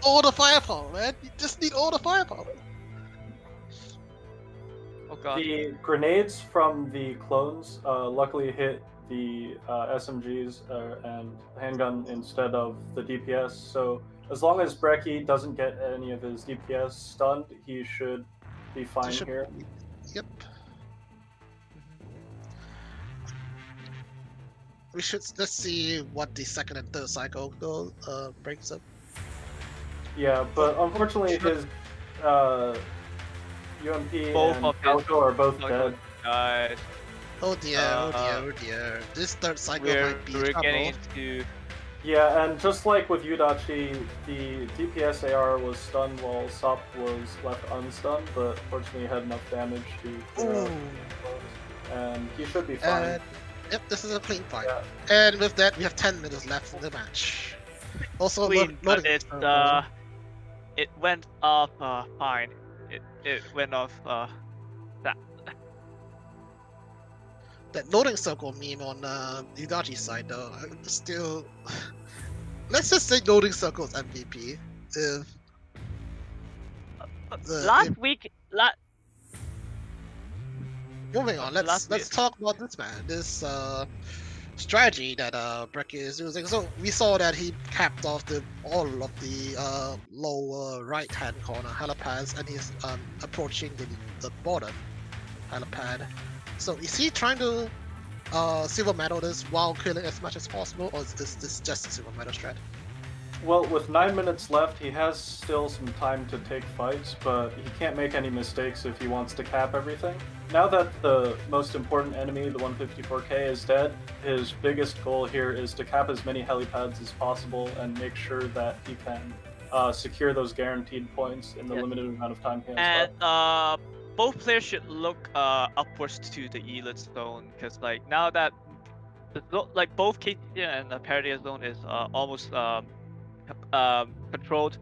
All the firepower, man. You just need all the firepower. Oh god. The grenades from the clones luckily hit the SMGs and handgun instead of the DPS, so as long as Brekkie doesn't get any of his DPS stunned, he should be fine here. Yep. Let's see what the second and third cycle breaks up. Yeah, but unfortunately his UMP both and Falco are both dead. Guys. Oh dear, oh dear, oh dear. This third cycle might be we're trouble. getting into. Yeah, and just like with Yudachi, the DPS AR was stunned while Sop was left unstunned, but fortunately he had enough damage to clear out Ooh. and he should be fine. And, yep, this is a clean fight. Yeah. And with that, we have 10 minutes left in the match. Also, Clean, but loading it went off fine. It went off that. that loading circle meme on Yudachi's side, though, still. Let's just say loading circle's MVP. If Last week, moving on, let's talk about this man. This strategy that Brekkie is using. So we saw that he capped off all of the lower right hand corner helipads, and he's approaching the bottom helipad. So is he trying to silver medal this while killing as much as possible, or is this just a silver medal strat? Well, with 9 minutes left, he has still some time to take fights, but he can't make any mistakes if he wants to cap everything. Now that the most important enemy, the 154K, is dead, his biggest goal here is to cap as many helipads as possible and make sure that he can secure those guaranteed points in the limited amount of time he has left. And both players should look upwards to the elite zone, because like now that both KT and the Paradise zone is almost controlled,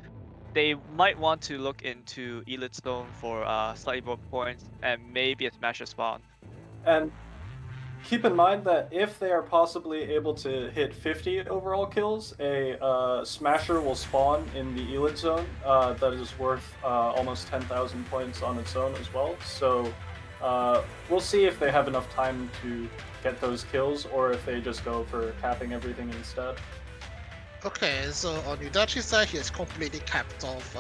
they might want to look into elite zone for slightly more points and maybe a smasher spawn. And keep in mind that if they are possibly able to hit 50 overall kills, a smasher will spawn in the elite zone that is worth almost 10,000 points on its own as well. So we'll see if they have enough time to get those kills, or if they just go for capping everything instead. Okay, so on Yudachi's side, he has completely capped off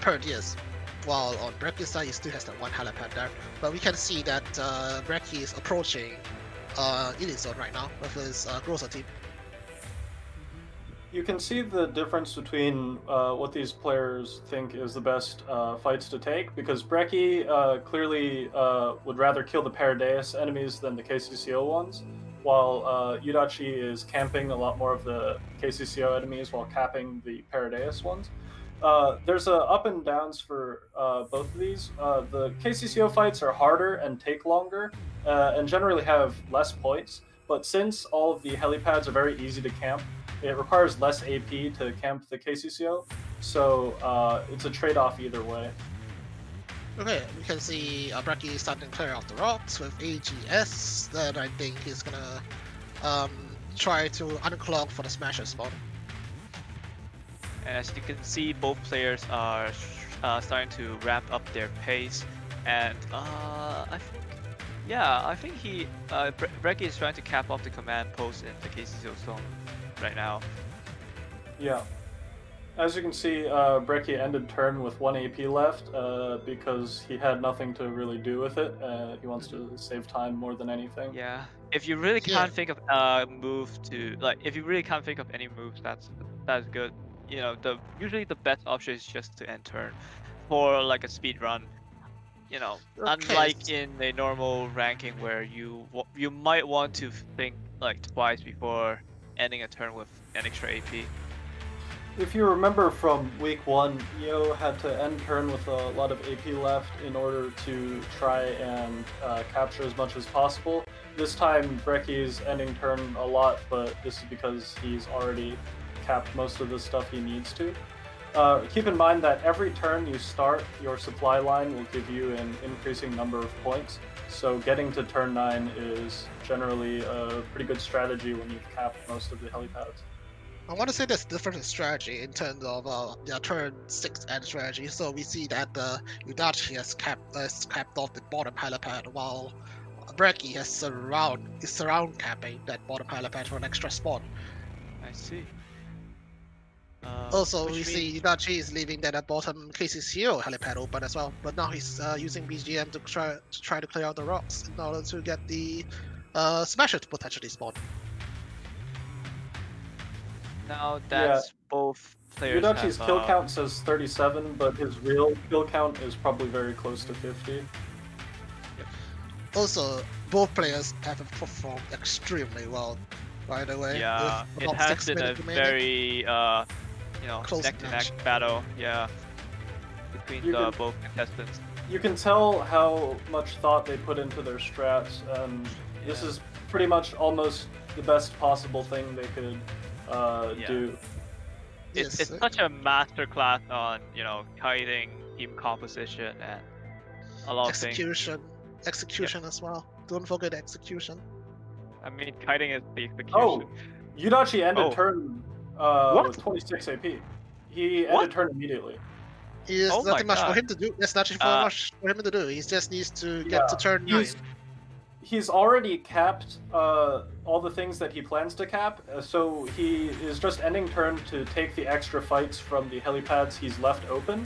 Perdius, while on Brekkie's side, he still has that one helipad there. But we can see that Brekkie is approaching Elite Zone right now with his Grocer team. You can see the difference between what these players think is the best fights to take, because Brekkie clearly would rather kill the Paradise enemies than the KCCO ones, while Yudachi is camping a lot more of the KCCO enemies while capping the Paradise ones. There's up and downs for both of these. The KCCO fights are harder and take longer, and generally have less points, but since all of the helipads are very easy to camp, it requires less AP to camp the KCCO, so it's a trade-off either way. Okay, we can see Brekkie starting to clear out the rocks with AGS. Then I think he's gonna try to unclog for the Smasher spawn. As you can see, both players are starting to ramp up their pace, and I think Brekkie is trying to cap off the command post in the KCCO zone right now. Yeah. As you can see, Brekkie ended turn with 1 AP left because he had nothing to really do with it. He wants to save time more than anything. Yeah. If you really can't think of if you really can't think of any moves, that's good. You know, usually the best option is just to end turn for like a speed run. You know, unlike in a normal ranking where you might want to think like twice before ending a turn with an extra AP. If you remember from week 1, Yo had to end turn with a lot of AP left in order to try and capture as much as possible. This time Brekkie's ending turn a lot, but this is because he's already capped most of the stuff he needs to. Keep in mind that every turn you start, your supply line will give you an increasing number of points, so getting to turn 9 is generally a pretty good strategy when you've capped most of the helipads. I want to say there's different strategy in terms of their turn 6 end strategy. So we see that Yudachi has capped off the bottom helipad, while Brekkie is surround capping that bottom helipad for an extra spawn. I see. Also, we see Yudachi is leaving that bottom KCCO helipad open as well, but now he's using BGM to try to clear out the rocks in order to get the Smasher to potentially spawn. Now that's both players. Yudachi's kill count says 37, but his real kill count is probably very close to 50. Yep. Also, both players have performed extremely well, by the way. Yeah, with it about has 6 been a minutes remaining. very Close neck-to-neck match. battle. Yeah, between You can- both contestants. You can tell how much thought they put into their strats, and this Yeah. is pretty much almost the best possible thing they could do. It's Yes, such a masterclass on kiting, team composition, and a lot of things. execution as well. Don't forget execution. I mean, kiting is the execution. Oh, Yudachi ended Oh. turn What? with 26 AP. He What? ended turn immediately. There's Oh my nothing much for God. him to do. There's nothing much for him to do. He just needs to get to Yeah, turn 9. He's already capped all the things that he plans to cap, so he is just ending turn to take the extra fights from the helipads he's left open,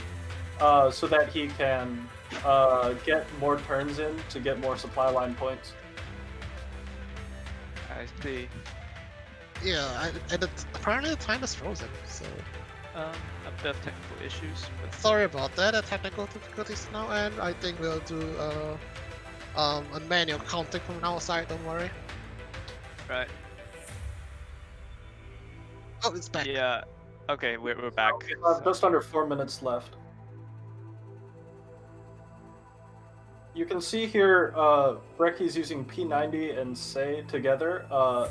so that he can get more turns in to get more supply line points. I see. Yeah, and apparently the time is frozen, so A bit of technical issues. But sorry about that. Technical difficulties now, and I think we'll do a manual counting from our side. Don't worry. Right. Oh, it's back. Yeah. Okay, we're back. Just under 4 minutes left. You can see here Brekkie's using P90 and Ceia together.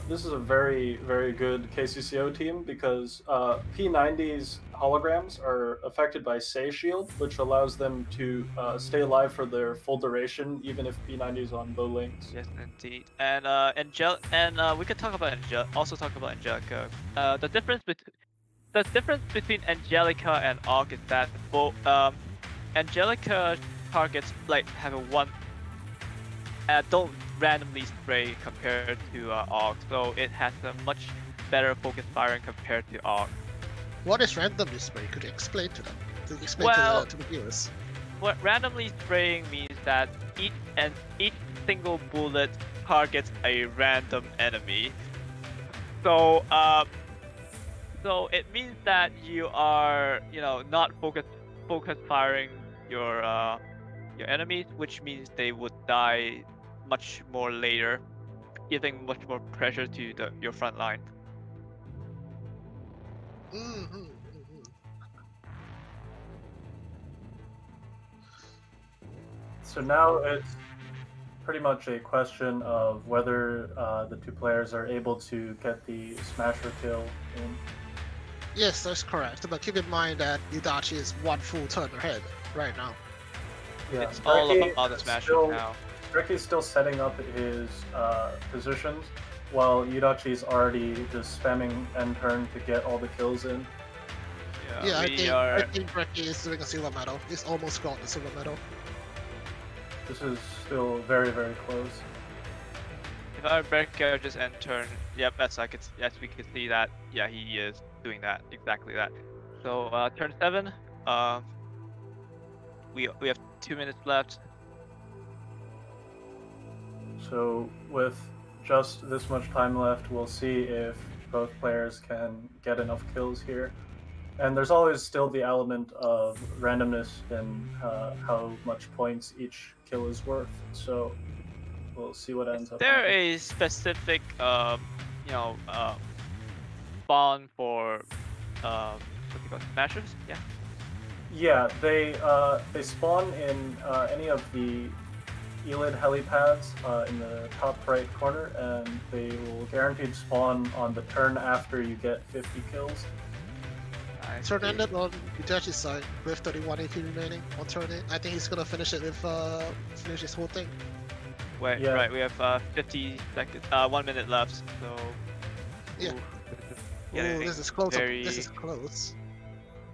This is a very, very good KCCO team because P90's holograms are affected by Ceia shield, which allows them to stay alive for their full duration, even if P90 is on low lanes. Yes, indeed. And we could talk about also talk about Angelica. The difference between Angelica and Aug is that both Angelica targets have a one don't randomly spray compared to Aug, so it has a much better focus firing compared to Aug. What is randomly spray? Could you explain to them? Explain Well, to the viewers. What randomly spraying means that each single bullet targets a random enemy. So so it means that you are not focus firing your enemies, which means they would die much more later, giving much more pressure to your front line. So now it's pretty much a question of whether the two players are able to get the smasher kill in. Yes, that's correct. But keep in mind that Yudachi is 1 full turn ahead right now. Yeah, It's all Brekkie about the is smasher still- now. Brekkie's still setting up his positions, while Yudachi's already just spamming end turn to get all the kills in. Yeah, we I think Brekkie is doing a silver medal. He's almost got the silver medal. This is still very, very close. If our Brekkie just end turn, yep, yes, we can see that. Yeah, he is doing that, exactly that. So turn 7, we have 2 minutes left. So with just this much time left, we'll see if both players can get enough kills here. And there's always still the element of randomness in how much points each kill is worth. So we'll see what ends up. Is there happening. a specific spawn for what do you call it, smashers? Yeah. Yeah, they spawn in any of the Elid helipads in the top right corner, and they will guaranteed spawn on the turn after you get 50 kills. I Turn see. ended on Yudachi's side with 31 AP remaining on turn 8. I think he's gonna finish it with finish his whole thing. Wait, Yeah. right, we have 50 seconds, 1 minute left, so... Yeah. Yeah, Ooh, this is close. very- This is close.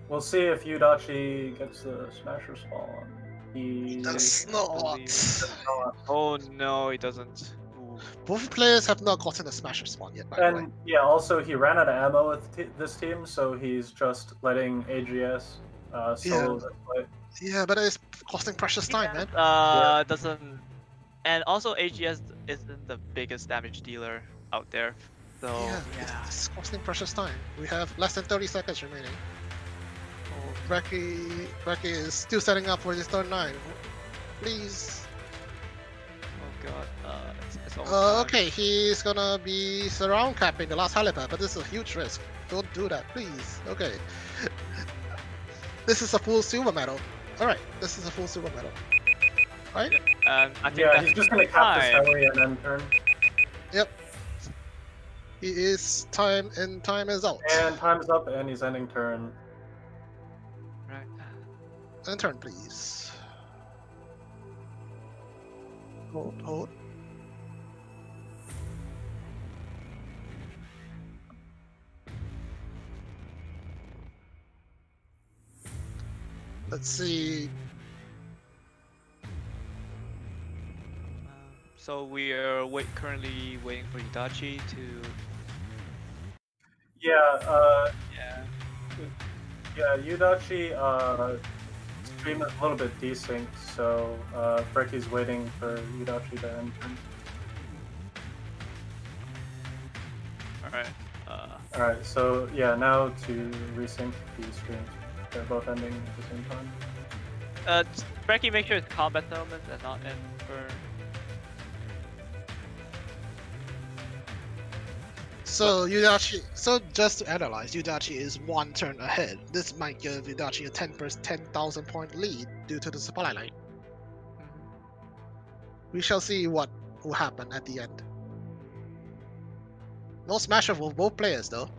We'll see if Yudachi gets the smasher spawn. He Does not. Oh no, he doesn't. Ooh. Both players have not gotten a smasher spawn yet, by the way. And yeah, also he ran out of ammo with this team, so he's just letting AGS solo this fight. Yeah, but it's costing precious time, man. Doesn't... And also AGS isn't the biggest damage dealer out there, so... Yeah, it's costing precious time. We have less than 30 seconds remaining. Brekkie is still setting up for his turn 9. Please. god. It's almost time. Okay, he's gonna be surround capping the last helipad, but this is a huge risk. Don't do that, please. Okay. This is a full silver medal. Alright, this is a full silver medal. Right? And I think Yeah, that's he's just gonna cap this time. heli and then turn. Yep. He is time and time is out. And time's up and he's ending turn. Right. And turn, please. Hold. Let's see. So we are currently waiting for Yudachi to. Yeah, Yeah. yeah, Yudachi, stream is a little bit desynced, so Brekkie's waiting for Yudachi to end turn. Alright. Alright, so yeah, now to resync the streams. They're both ending at the same time. Brekkie, make sure it's combat elements and not end for. So Yudachi. So just to analyze, Yudachi is one turn ahead. This might give Yudachi a 10,000 point lead due to the supply line. We shall see what will happen at the end. No smash off with both players though.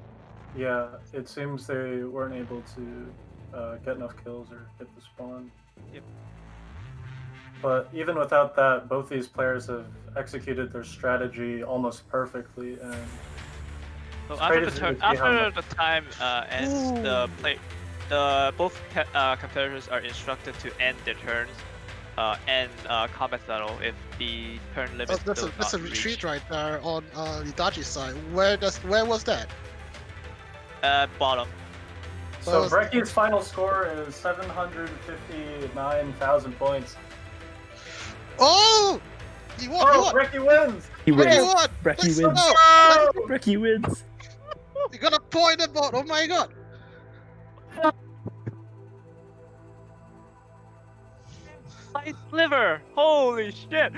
Yeah, it seems they weren't able to get enough kills or hit the spawn. Yep. But even without that, both these players have executed their strategy almost perfectly, and So it's after crazy the to turn, see how after much- the time ends, both competitors are instructed to end their turns, and combat battle if the turn limit is That's still a not retreat reached. right there on Yudachi's side. Where was that? Bottom. So Well, Brekkie's final score is 759,000 points. Oh! He won! Oh, Brekkie wins! He He wins. won! Brekkie Let's wins. go! Brekkie wins. You got a point at bot! Oh my god! Slice sliver! Holy shit!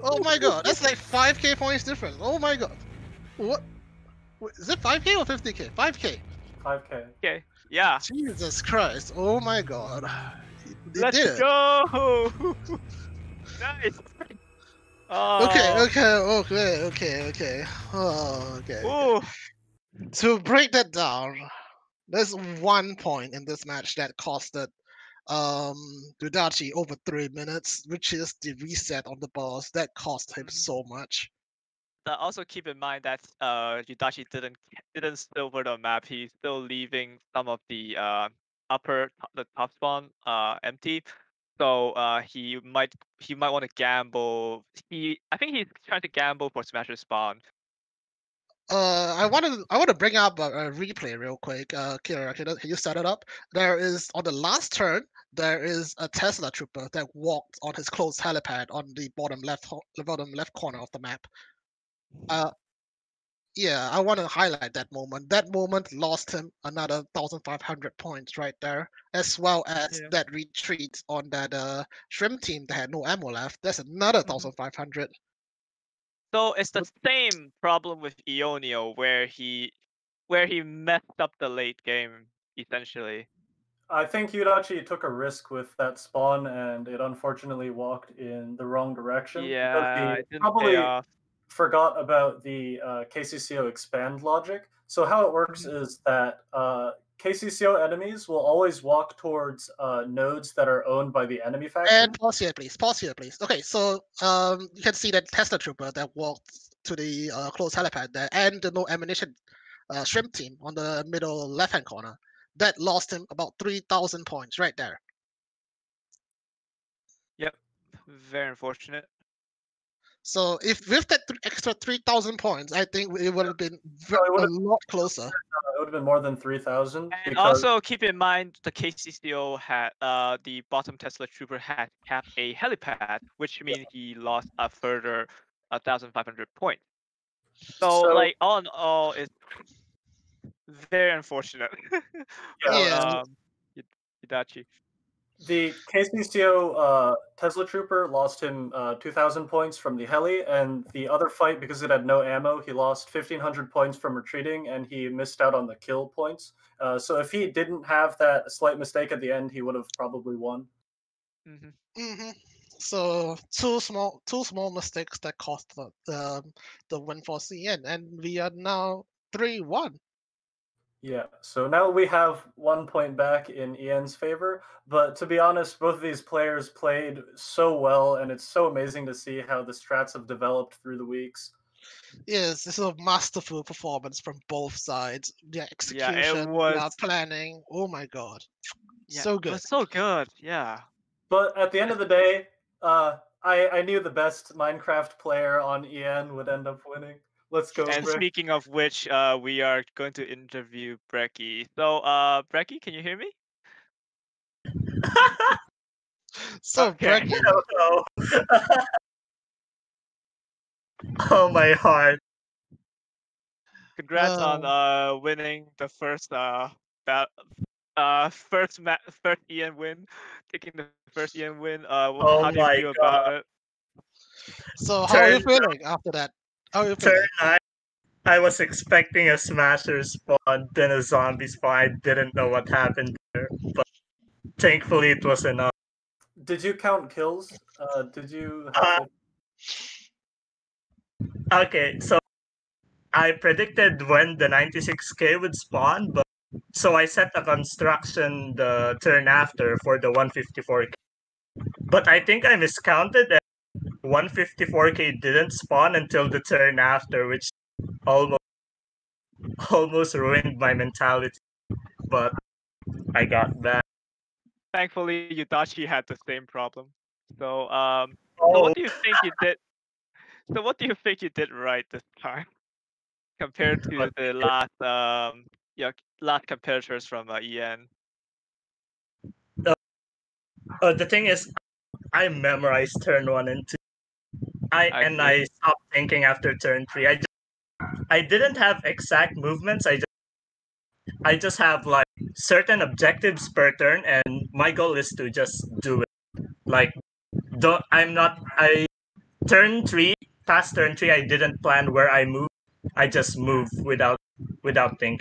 Oh my god! That's like 5k points difference! Oh my god! What? Wait, is it 5k or 50k? 5k! 5k. Okay. Yeah. Jesus Christ! Oh my god! They Let's did it! go! Nice. Oh. Okay. Oh, okay. Ooh. To break that down, there's 1 point in this match that costed Yudachi over 3 minutes, which is the reset on the boss. That cost him so much. Also keep in mind that Yudachi didn't silver the map. He's still leaving some of the the top spawn empty. So he might want to gamble. I think he's trying to gamble for Smasher spawn. I want to bring up a replay real quick. Kira, can you set it up? There is on the last turn. There is a Tesla trooper that walked on his closed helipad on the bottom left corner of the map. Yeah, I want to highlight that moment. That moment lost him another 1,500 points right there, as well as Yeah. that retreat on that shrimp team that had no ammo left. That's another 1,500. So it's the same problem with Ionio where he messed up the late game essentially. I think Yudachi took a risk with that spawn, and it unfortunately walked in the wrong direction. Yeah, because he it didn't probably pay off. forgot about the KCCO expand logic. So how it works is that KCCO enemies will always walk towards nodes that are owned by the enemy faction. And pause here, please. Okay, so you can see that Tesla trooper that walked to the closed helipad there, and the no ammunition shrimp team on the middle left-hand corner. That lost him about 3,000 points right there. Yep, very unfortunate. So if with that extra 3,000 points, I think it would have been it a lot closer. It would have been more than 3,000. And also keep in mind the KCCO had the bottom Tesla trooper had capped a helipad, which means he lost a further 1,500 points. So like all in all, it's very unfortunate. Yeah. Yudachi. The KCCO Tesla Trooper lost him 2,000 points from the heli, and the other fight, because it had no ammo, he lost 1,500 points from retreating, and he missed out on the kill points. So if he didn't have that slight mistake at the end, he would have probably won. So two small mistakes that cost the win for CN, and we are now 3-1. Yeah, so now we have 1 point back in Ian's favor, but to be honest, both of these players played so well, and it's so amazing to see how the strats have developed through the weeks. Yes, this is a masterful performance from both sides. The execution, Yeah, it was. planning. Oh my god, Yeah, so it good. was so good. Yeah. But at the end of the day, I knew the best Minecraft player on EN would end up winning. Let's go, And Rick. speaking of which, we are going to interview Brekkie. So, Brekkie, can you hear me? So Okay. Brekkie, Oh, oh my heart. Congrats on winning the first first EN win, taking the first EN win. Oh How do you my feel about it? so how are you Turn- feeling after that? How are you Turn feeling? 9, I was expecting a smasher spawn, then a zombie spawn. I didn't know what happened there, but thankfully it was enough. Did you count kills? Did you Uh, have Okay, so I predicted when the 96k would spawn, but so I set a construction the turn after for the 154k. But I think I miscounted and 154k didn't spawn until the turn after, which almost ruined my mentality. But I got back. Thankfully, Yudachi had the same problem. So, so Oh, what do you think you did? So, what do you think you did right this time compared to the last competitors from EN? the thing is, I memorized turn 1 and 2. I see. I stopped thinking after turn 3. I didn't have exact movements. I just have like certain objectives per turn, and my goal is to just do it. Like, don't I'm not I turn 3 past turn 3. I didn't plan where I move. I just move without thinking.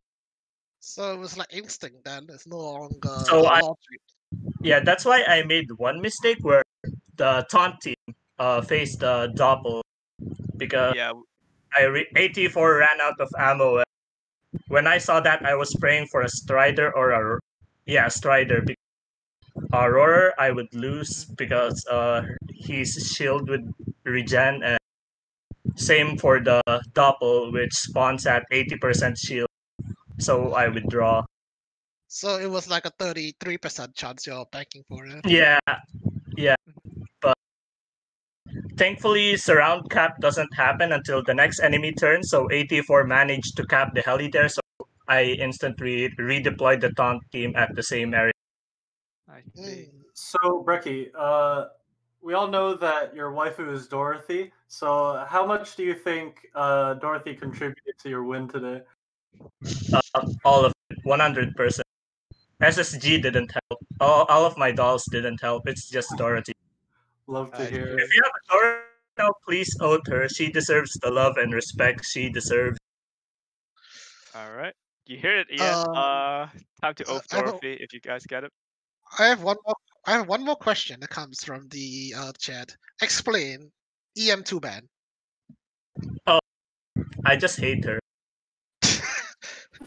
So it was like instinct then. It's no longer So logic. yeah, that's why I made one mistake where the taunt team faced the doppel because Yeah. 84 ran out of ammo. When I saw that, I was praying for a Strider or a Strider. Roarer, I would lose because he's shield with regen, and same for the Doppel, which spawns at 80% shield. So I withdraw. So it was like a 33% chance you're banking for it. Yeah, but thankfully surround cap doesn't happen until the next enemy turn, so 84 managed to cap the heli there, so I instantly redeployed the taunt team at the same area. I see. So, Brekkie, we all know that your waifu is Dorothy. So, how much do you think Dorothy contributed to your win today? All of it, 100%. SSG didn't help. All of my dolls didn't help. It's just Dorothy. Love to I hear. If you have a Dorothy now, please own her. She deserves the love and respect she deserves. All right. You hear it, Ian? Time to oath I have a- Dorothy if you guys get it. I have one more. I have one more question that comes from the chat. Explain EM2 ban. I just hate her.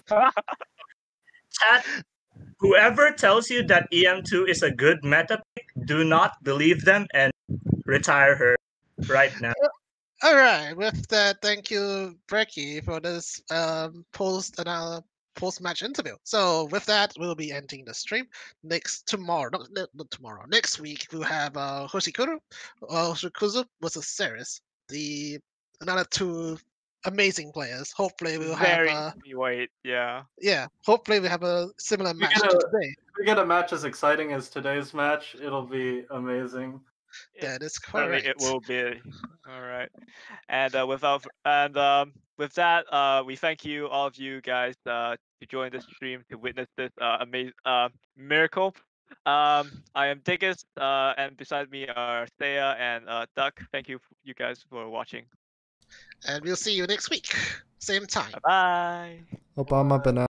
Chat, whoever tells you that EM2 is a good meta pick, do not believe them and retire her right now. All right. With that, thank you, Brekkie, for this post match interview. So with that, we'll be ending the stream. Next tomorrow. Next week we'll have Hoshikuzu versus Ceres, the another two amazing players. Hopefully we'll Very have heavyweight, yeah. hopefully we have a similar match to today. If we get a match as exciting as today's match, it'll be amazing. That is Certainly correct. it will be. All right. And with that, we thank you, all of you guys, to join the stream to witness this amazing miracle. I am Diggest, and beside me are Ceia and Duck. Thank you guys for watching. And we'll see you next week. Same time. Bye bye. Obama banana.